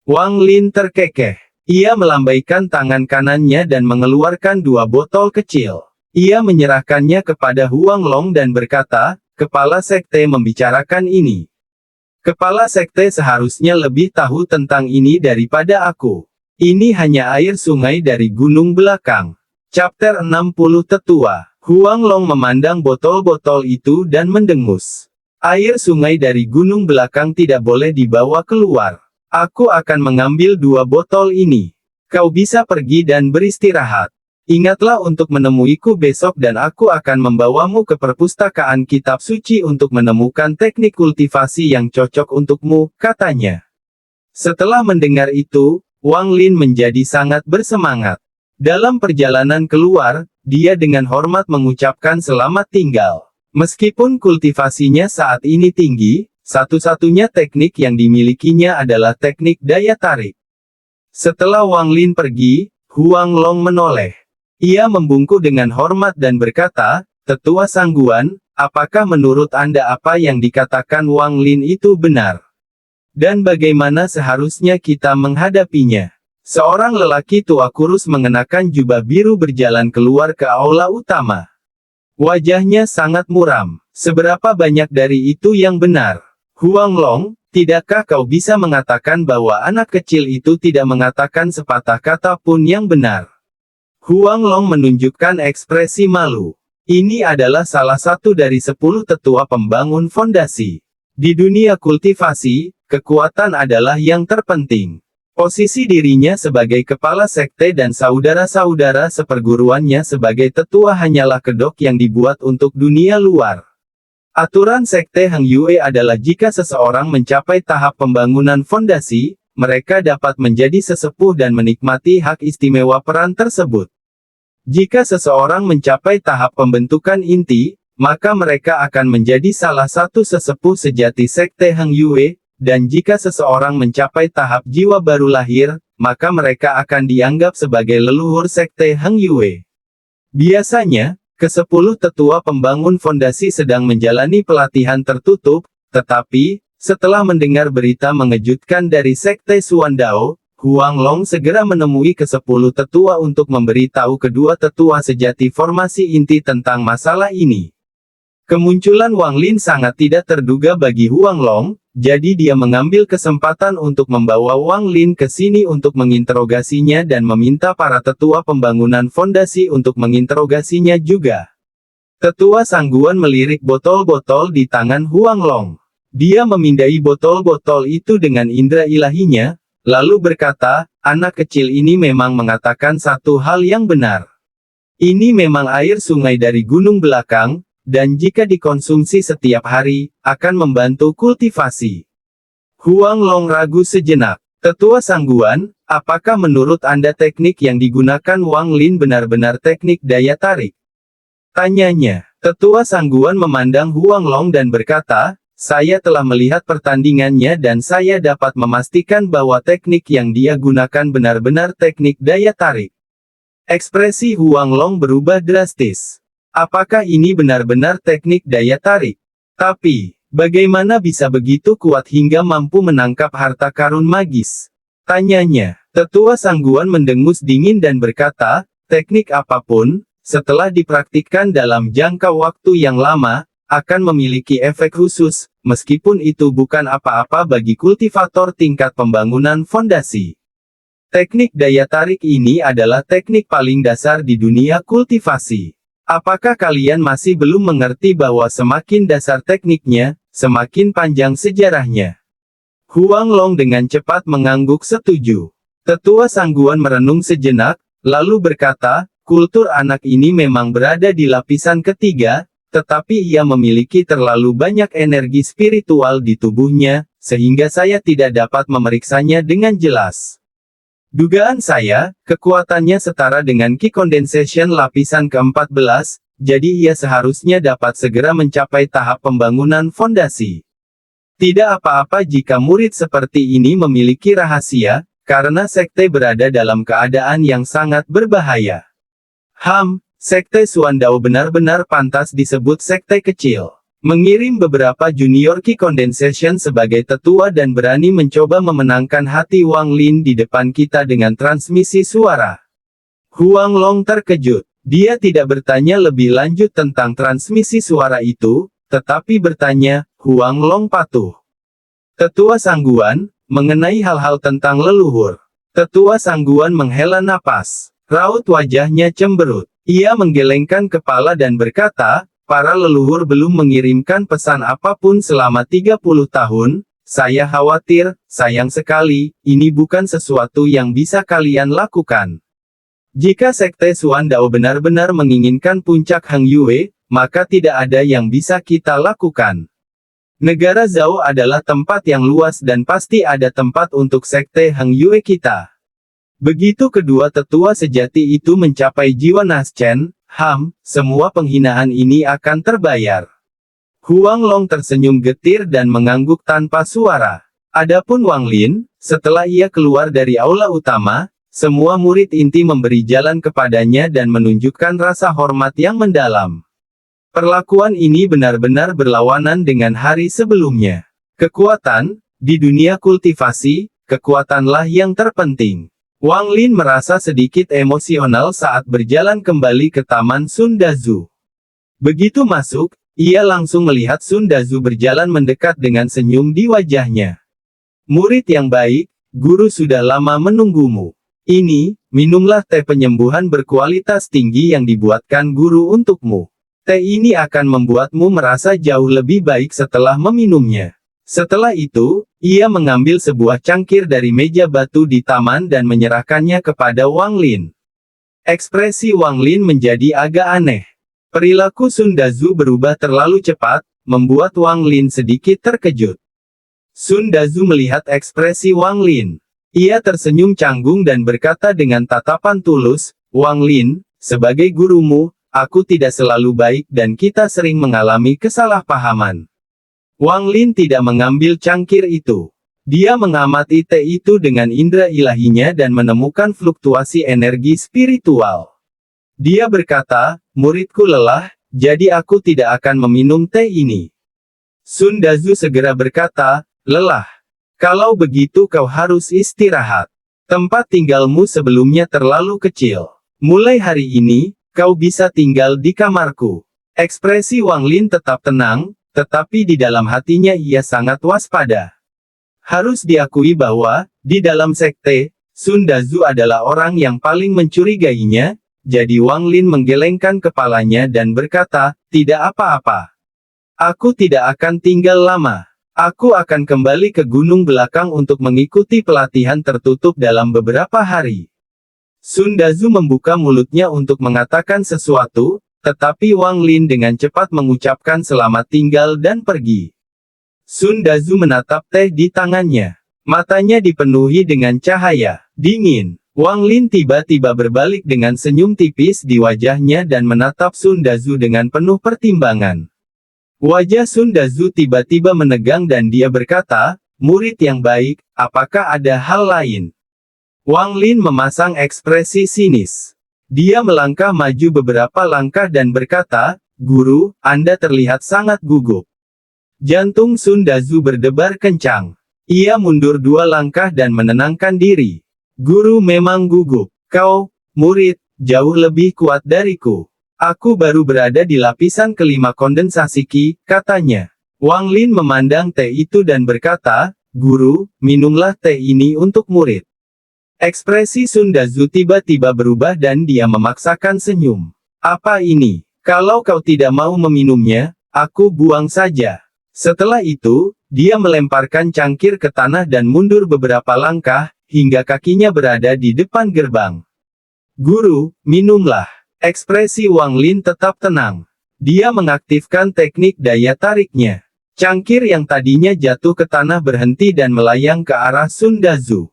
Wang Lin terkekeh. Ia melambaikan tangan kanannya dan mengeluarkan 2 botol kecil. Ia menyerahkannya kepada Huang Long dan berkata, "Kepala sekte membicarakan ini. Kepala sekte seharusnya lebih tahu tentang ini daripada aku. Ini hanya air sungai dari gunung belakang." Chapter 60 Tetua. Huang Long memandang botol-botol itu dan mendengus. "Air sungai dari gunung belakang tidak boleh dibawa keluar. Aku akan mengambil 2 botol ini. Kau bisa pergi dan beristirahat. Ingatlah untuk menemuiku besok dan aku akan membawamu ke perpustakaan kitab suci untuk menemukan teknik kultivasi yang cocok untukmu," katanya. Setelah mendengar itu, Wang Lin menjadi sangat bersemangat. Dalam perjalanan keluar, dia dengan hormat mengucapkan selamat tinggal. Meskipun kultivasinya saat ini tinggi, satu-satunya teknik yang dimilikinya adalah teknik daya tarik. Setelah Wang Lin pergi, Huang Long menoleh. Ia membungkuk dengan hormat dan berkata, "Tetua Sangguan, apakah menurut Anda apa yang dikatakan Wang Lin itu benar? Dan bagaimana seharusnya kita menghadapinya?" Seorang lelaki tua kurus mengenakan jubah biru berjalan keluar ke aula utama. Wajahnya sangat muram. "Seberapa banyak dari itu yang benar? Huang Long, tidakkah kau bisa mengatakan bahwa anak kecil itu tidak mengatakan sepatah kata pun yang benar?" Huang Long menunjukkan ekspresi malu. Ini adalah salah satu dari 10 tetua pembangun fondasi. Di dunia kultivasi, kekuatan adalah yang terpenting. Posisi dirinya sebagai kepala sekte dan saudara-saudara seperguruannya sebagai tetua hanyalah kedok yang dibuat untuk dunia luar. Aturan sekte Heng Yue adalah jika seseorang mencapai tahap pembangunan fondasi, mereka dapat menjadi sesepuh dan menikmati hak istimewa peran tersebut. Jika seseorang mencapai tahap pembentukan inti, maka mereka akan menjadi salah satu sesepuh sejati sekte Heng Yue, dan jika seseorang mencapai tahap jiwa baru lahir, maka mereka akan dianggap sebagai leluhur sekte Heng Yue. Biasanya, ke-10 tetua pembangun fondasi sedang menjalani pelatihan tertutup, tetapi, setelah mendengar berita mengejutkan dari sekte Suandao, Huang Long segera menemui ke-10 tetua untuk memberitahu kedua tetua sejati formasi inti tentang masalah ini. Kemunculan Wang Lin sangat tidak terduga bagi Huang Long, jadi dia mengambil kesempatan untuk membawa Wang Lin ke sini untuk menginterogasinya dan meminta para tetua pembangunan fondasi untuk menginterogasinya juga. Tetua Sangguan melirik botol-botol di tangan Huang Long. Dia memindai botol-botol itu dengan indera ilahinya, lalu berkata, "Anak kecil ini memang mengatakan satu hal yang benar. Ini memang air sungai dari gunung belakang, dan jika dikonsumsi setiap hari, akan membantu kultivasi." Huang Long ragu sejenak. "Tetua Sangguan, apakah menurut Anda teknik yang digunakan Wang Lin benar-benar teknik daya tarik?" tanyanya. Tetua Sangguan memandang Huang Long dan berkata, "Saya telah melihat pertandingannya dan saya dapat memastikan bahwa teknik yang dia gunakan benar-benar teknik daya tarik." Ekspresi Huang Long berubah drastis. Apakah ini benar-benar teknik daya tarik? Tapi, bagaimana bisa begitu kuat hingga mampu menangkap harta karun magis? Tanyanya. Tetua Sangguan mendengus dingin dan berkata, "Teknik apapun, setelah dipraktikkan dalam jangka waktu yang lama, akan memiliki efek khusus, meskipun itu bukan apa-apa bagi kultivator tingkat pembangunan fondasi." Teknik daya tarik ini adalah teknik paling dasar di dunia kultivasi. Apakah kalian masih belum mengerti bahwa semakin dasar tekniknya, semakin panjang sejarahnya? Huang Long dengan cepat mengangguk setuju. Tetua Sangguan merenung sejenak, lalu berkata, "Kultur anak ini memang berada di lapisan ketiga, tetapi ia memiliki terlalu banyak energi spiritual di tubuhnya, sehingga saya tidak dapat memeriksanya dengan jelas. Dugaan saya, kekuatannya setara dengan Qi Condensation lapisan ke-14, jadi ia seharusnya dapat segera mencapai tahap pembangunan fondasi. Tidak apa-apa jika murid seperti ini memiliki rahasia, karena sekte berada dalam keadaan yang sangat berbahaya." Sekte Suandao benar-benar pantas disebut sekte kecil. Mengirim beberapa junior Qi Condensation sebagai tetua dan berani mencoba memenangkan hati Wang Lin di depan kita dengan transmisi suara. Huang Long terkejut. Dia tidak bertanya lebih lanjut tentang transmisi suara itu, tetapi bertanya, Huang Long patuh. Tetua Sangguan, mengenai hal-hal tentang leluhur. Tetua Sangguan menghela napas. Raut wajahnya cemberut. Ia menggelengkan kepala dan berkata, "Para leluhur belum mengirimkan pesan apapun selama 30 tahun, saya khawatir, sayang sekali, ini bukan sesuatu yang bisa kalian lakukan. Jika Sekte Suandao benar-benar menginginkan puncak Heng Yue, maka tidak ada yang bisa kita lakukan." Negara Zhao adalah tempat yang luas dan pasti ada tempat untuk sekte Heng Yue kita. Begitu kedua tetua sejati itu mencapai jiwa Naschen, semua penghinaan ini akan terbayar. Huang Long tersenyum getir dan mengangguk tanpa suara. Adapun Wang Lin, setelah ia keluar dari aula utama, semua murid inti memberi jalan kepadanya dan menunjukkan rasa hormat yang mendalam. Perlakuan ini benar-benar berlawanan dengan hari sebelumnya. Kekuatan, di dunia kultivasi, kekuatanlah yang terpenting. Wang Lin merasa sedikit emosional saat berjalan kembali ke Taman Sun Dazu. Begitu masuk, ia langsung melihat Sun Dazu berjalan mendekat dengan senyum di wajahnya. Murid yang baik, guru sudah lama menunggumu. Ini, minumlah teh penyembuhan berkualitas tinggi yang dibuatkan guru untukmu. Teh ini akan membuatmu merasa jauh lebih baik setelah meminumnya. Setelah itu, ia mengambil sebuah cangkir dari meja batu di taman dan menyerahkannya kepada Wang Lin. Ekspresi Wang Lin menjadi agak aneh. Perilaku Sun Dazu berubah terlalu cepat, membuat Wang Lin sedikit terkejut. Sun Dazu melihat ekspresi Wang Lin. Ia tersenyum canggung dan berkata dengan tatapan tulus, "Wang Lin, sebagai gurumu, aku tidak selalu baik dan kita sering mengalami kesalahpahaman." Wang Lin tidak mengambil cangkir itu. Dia mengamati teh itu dengan indera ilahinya dan menemukan fluktuasi energi spiritual. Dia berkata, "Muridku lelah, jadi aku tidak akan meminum teh ini." Sun Dazu segera berkata, "Lelah? Kalau begitu kau harus istirahat. Tempat tinggalmu sebelumnya terlalu kecil. Mulai hari ini, kau bisa tinggal di kamarku." Ekspresi Wang Lin tetap tenang, tetapi di dalam hatinya ia sangat waspada. Harus diakui bahwa, di dalam sekte, Sun Dazu adalah orang yang paling mencurigainya, jadi Wang Lin menggelengkan kepalanya dan berkata, "Tidak apa-apa. Aku tidak akan tinggal lama. Aku akan kembali ke gunung belakang untuk mengikuti pelatihan tertutup dalam beberapa hari." Sun Dazu membuka mulutnya untuk mengatakan sesuatu, tetapi Wang Lin dengan cepat mengucapkan selamat tinggal dan pergi. Sun Dazu menatap teh di tangannya. Matanya dipenuhi dengan cahaya dingin. Wang Lin tiba-tiba berbalik dengan senyum tipis di wajahnya dan menatap Sun Dazu dengan penuh pertimbangan. Wajah Sun Dazu tiba-tiba menegang dan dia berkata, "Murid yang baik, apakah ada hal lain?" Wang Lin memasang ekspresi sinis. Dia melangkah maju beberapa langkah dan berkata, "Guru, Anda terlihat sangat gugup." Jantung Sun Dazu berdebar kencang. Ia mundur 2 langkah dan menenangkan diri. "Guru memang gugup. Kau, murid, jauh lebih kuat dariku. Aku baru berada di lapisan kelima kondensasi Qi," katanya. Wang Lin memandang teh itu dan berkata, "Guru, minumlah teh ini untuk murid." Ekspresi Sun Dazu tiba-tiba berubah dan dia memaksakan senyum. "Apa ini? Kalau kau tidak mau meminumnya, aku buang saja." Setelah itu, dia melemparkan cangkir ke tanah dan mundur beberapa langkah, hingga kakinya berada di depan gerbang. "Guru, minumlah." Ekspresi Wang Lin tetap tenang. Dia mengaktifkan teknik daya tariknya. Cangkir yang tadinya jatuh ke tanah berhenti dan melayang ke arah Sun Dazu.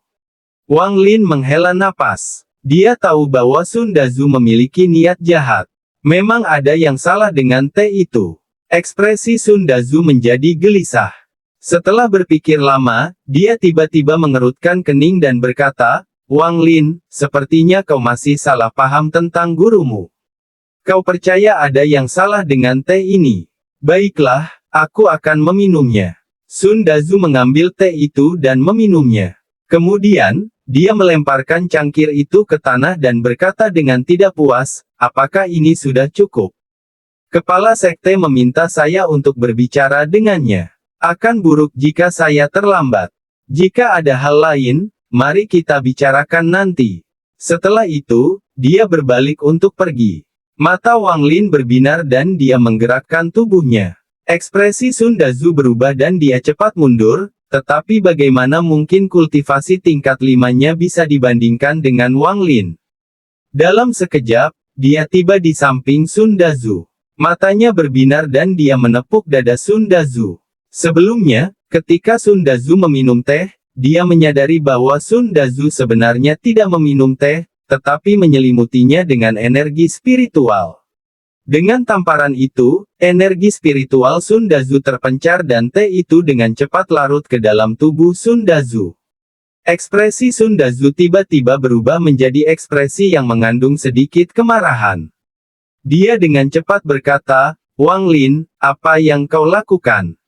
Wang Lin menghela napas. Dia tahu bahwa Sun Dazu memiliki niat jahat. Memang ada yang salah dengan teh itu. Ekspresi Sun Dazu menjadi gelisah. Setelah berpikir lama, dia tiba-tiba mengerutkan kening dan berkata, "Wang Lin, sepertinya kau masih salah paham tentang gurumu. Kau percaya ada yang salah dengan teh ini. Baiklah, aku akan meminumnya." Sun Dazu mengambil teh itu dan meminumnya. Kemudian, dia melemparkan cangkir itu ke tanah dan berkata dengan tidak puas, "Apakah ini sudah cukup? Kepala sekte meminta saya untuk berbicara dengannya. Akan buruk jika saya terlambat. Jika ada hal lain, mari kita bicarakan nanti." Setelah itu, dia berbalik untuk pergi. Mata Wang Lin berbinar dan dia menggerakkan tubuhnya. Ekspresi Sun Dazu berubah dan dia cepat mundur, tetapi bagaimana mungkin kultivasi tingkat 5-nya bisa dibandingkan dengan Wang Lin? Dalam sekejap, dia tiba di samping Sun Dazu. Matanya berbinar dan dia menepuk dada Sun Dazu. Sebelumnya, ketika Sun Dazu meminum teh, dia menyadari bahwa Sun Dazu sebenarnya tidak meminum teh, tetapi menyelimutinya dengan energi spiritual. Dengan tamparan itu, energi spiritual Sun Dazu terpencar dan teh itu dengan cepat larut ke dalam tubuh Sun Dazu. Ekspresi Sun Dazu tiba-tiba berubah menjadi ekspresi yang mengandung sedikit kemarahan. Dia dengan cepat berkata, "Wang Lin, apa yang kau lakukan?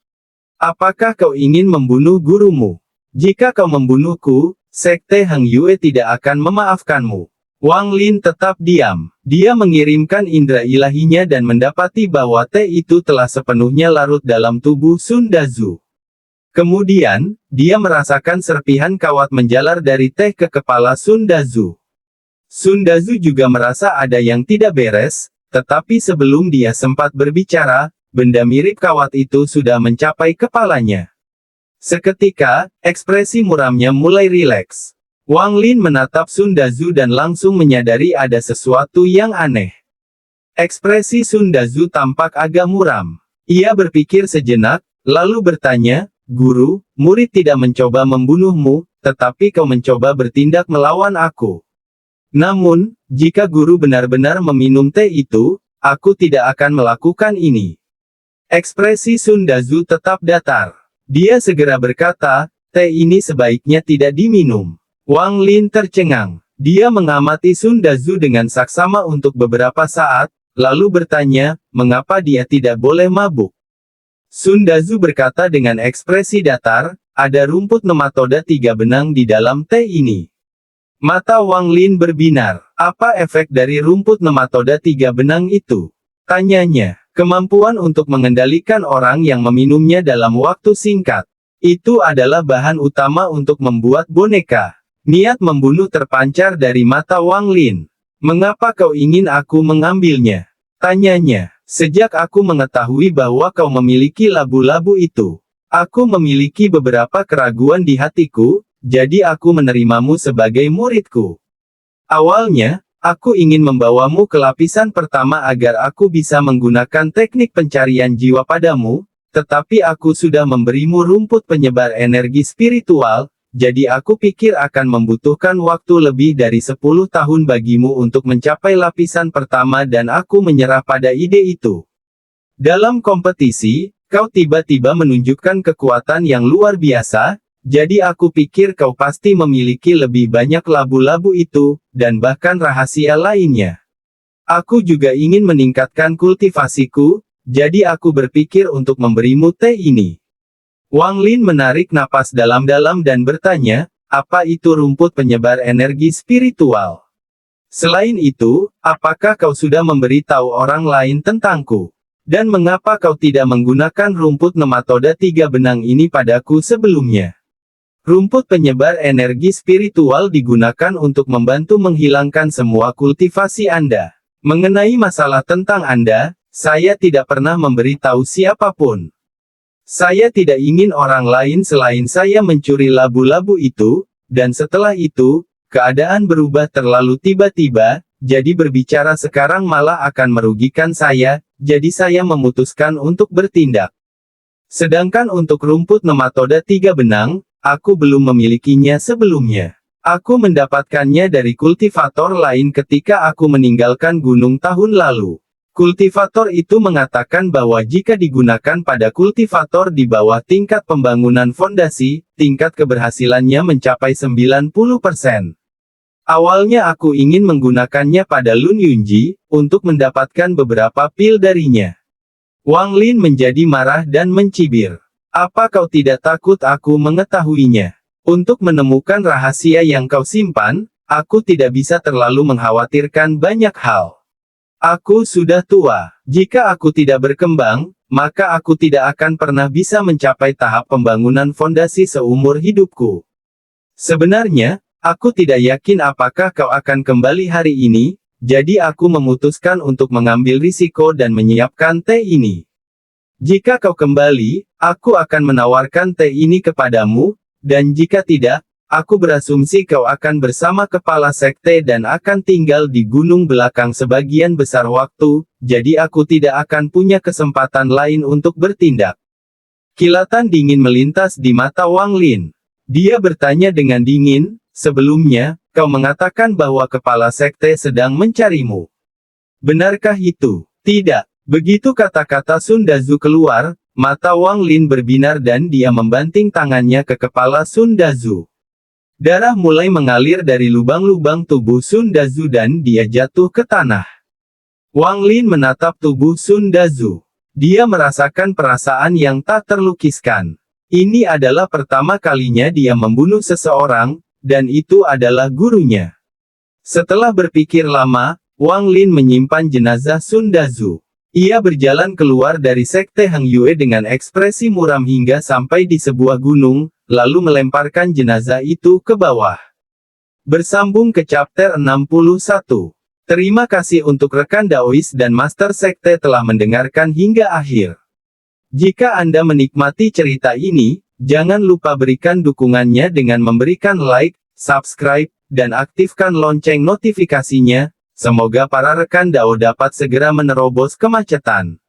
Apakah kau ingin membunuh gurumu? Jika kau membunuhku, Sekte Heng Yue tidak akan memaafkanmu." Wang Lin tetap diam. Dia mengirimkan indera ilahinya dan mendapati bahwa teh itu telah sepenuhnya larut dalam tubuh Sun Dazu. Kemudian, dia merasakan serpihan kawat menjalar dari teh ke kepala Sun Dazu. Sun Dazu juga merasa ada yang tidak beres, tetapi sebelum dia sempat berbicara, benda mirip kawat itu sudah mencapai kepalanya. Seketika, ekspresi muramnya mulai rileks. Wang Lin menatap Sun Dazu dan langsung menyadari ada sesuatu yang aneh. Ekspresi Sun Dazu tampak agak muram. Ia berpikir sejenak, lalu bertanya, "Guru, murid tidak mencoba membunuhmu, tetapi kau mencoba bertindak melawan aku. Namun, jika guru benar-benar meminum teh itu, aku tidak akan melakukan ini." Ekspresi Sun Dazu tetap datar. Dia segera berkata, "Teh ini sebaiknya tidak diminum." Wang Lin tercengang. Dia mengamati Sun Dazu dengan saksama untuk beberapa saat, lalu bertanya, mengapa dia tidak boleh mabuk. Sun Dazu berkata dengan ekspresi datar, "Ada rumput nematoda 3 benang di dalam teh ini." Mata Wang Lin berbinar. "Apa efek dari rumput nematoda 3 benang itu?" tanyanya. "Kemampuan untuk mengendalikan orang yang meminumnya dalam waktu singkat. Itu adalah bahan utama untuk membuat boneka." Niat membunuh terpancar dari mata Wang Lin. "Mengapa kau ingin aku mengambilnya?" tanyanya. "Sejak aku mengetahui bahwa kau memiliki labu-labu itu, aku memiliki beberapa keraguan di hatiku, jadi aku menerimamu sebagai muridku. Awalnya, aku ingin membawamu ke lapisan pertama agar aku bisa menggunakan teknik pencarian jiwa padamu, tetapi aku sudah memberimu rumput penyebar energi spiritual, jadi aku pikir akan membutuhkan waktu lebih dari 10 tahun bagimu untuk mencapai lapisan pertama dan aku menyerah pada ide itu. Dalam kompetisi, kau tiba-tiba menunjukkan kekuatan yang luar biasa, jadi aku pikir kau pasti memiliki lebih banyak labu-labu itu, dan bahkan rahasia lainnya. Aku juga ingin meningkatkan kultivasiku, jadi aku berpikir untuk memberimu teh ini." Wang Lin menarik napas dalam-dalam dan bertanya, "Apa itu rumput penyebar energi spiritual? Selain itu, apakah kau sudah memberitahu orang lain tentangku? Dan mengapa kau tidak menggunakan rumput nematoda 3 benang ini padaku sebelumnya?" Rumput penyebar energi spiritual digunakan untuk membantu menghilangkan semua kultivasi Anda. Mengenai masalah tentang Anda, saya tidak pernah memberitahu siapapun. Saya tidak ingin orang lain selain saya mencuri labu-labu itu, dan setelah itu, keadaan berubah terlalu tiba-tiba, jadi berbicara sekarang malah akan merugikan saya, jadi saya memutuskan untuk bertindak. Sedangkan untuk rumput nematoda 3 benang, aku belum memilikinya sebelumnya. Aku mendapatkannya dari kultivator lain ketika aku meninggalkan gunung tahun lalu. Kultivator itu mengatakan bahwa jika digunakan pada kultivator di bawah tingkat pembangunan fondasi, tingkat keberhasilannya mencapai 90%. Awalnya aku ingin menggunakannya pada Lun Yunji, untuk mendapatkan beberapa pil darinya. Wang Lin menjadi marah dan mencibir. "Apa kau tidak takut aku mengetahuinya? Untuk menemukan rahasia yang kau simpan, aku tidak bisa terlalu mengkhawatirkan banyak hal. Aku sudah tua. Jika aku tidak berkembang, maka aku tidak akan pernah bisa mencapai tahap pembangunan fondasi seumur hidupku. Sebenarnya, aku tidak yakin apakah kau akan kembali hari ini, jadi aku memutuskan untuk mengambil risiko dan menyiapkan teh ini. Jika kau kembali, aku akan menawarkan teh ini kepadamu, dan jika tidak, aku berasumsi kau akan bersama kepala sekte dan akan tinggal di gunung belakang sebagian besar waktu, jadi aku tidak akan punya kesempatan lain untuk bertindak." Kilatan dingin melintas di mata Wang Lin. Dia bertanya dengan dingin, sebelumnya, kau mengatakan bahwa kepala sekte sedang mencarimu. Benarkah itu? Tidak. Begitu kata-kata Sun Dazu keluar, mata Wang Lin berbinar dan dia membanting tangannya ke kepala Sun Dazu. Darah mulai mengalir dari lubang-lubang tubuh Sun Dazu dan dia jatuh ke tanah. Wang Lin menatap tubuh Sun Dazu. Dia merasakan perasaan yang tak terlukiskan. Ini adalah pertama kalinya dia membunuh seseorang, dan itu adalah gurunya. Setelah berpikir lama, Wang Lin menyimpan jenazah Sun Dazu. Ia berjalan keluar dari sekte Hang Yue dengan ekspresi muram hingga sampai di sebuah gunung, lalu melemparkan jenazah itu ke bawah. Bersambung ke chapter 61. Terima kasih untuk rekan Daois dan Master Sekte telah mendengarkan hingga akhir. Jika Anda menikmati cerita ini, jangan lupa berikan dukungannya dengan memberikan like, subscribe, dan aktifkan lonceng notifikasinya. Semoga para rekan Dao dapat segera menerobos kemacetan.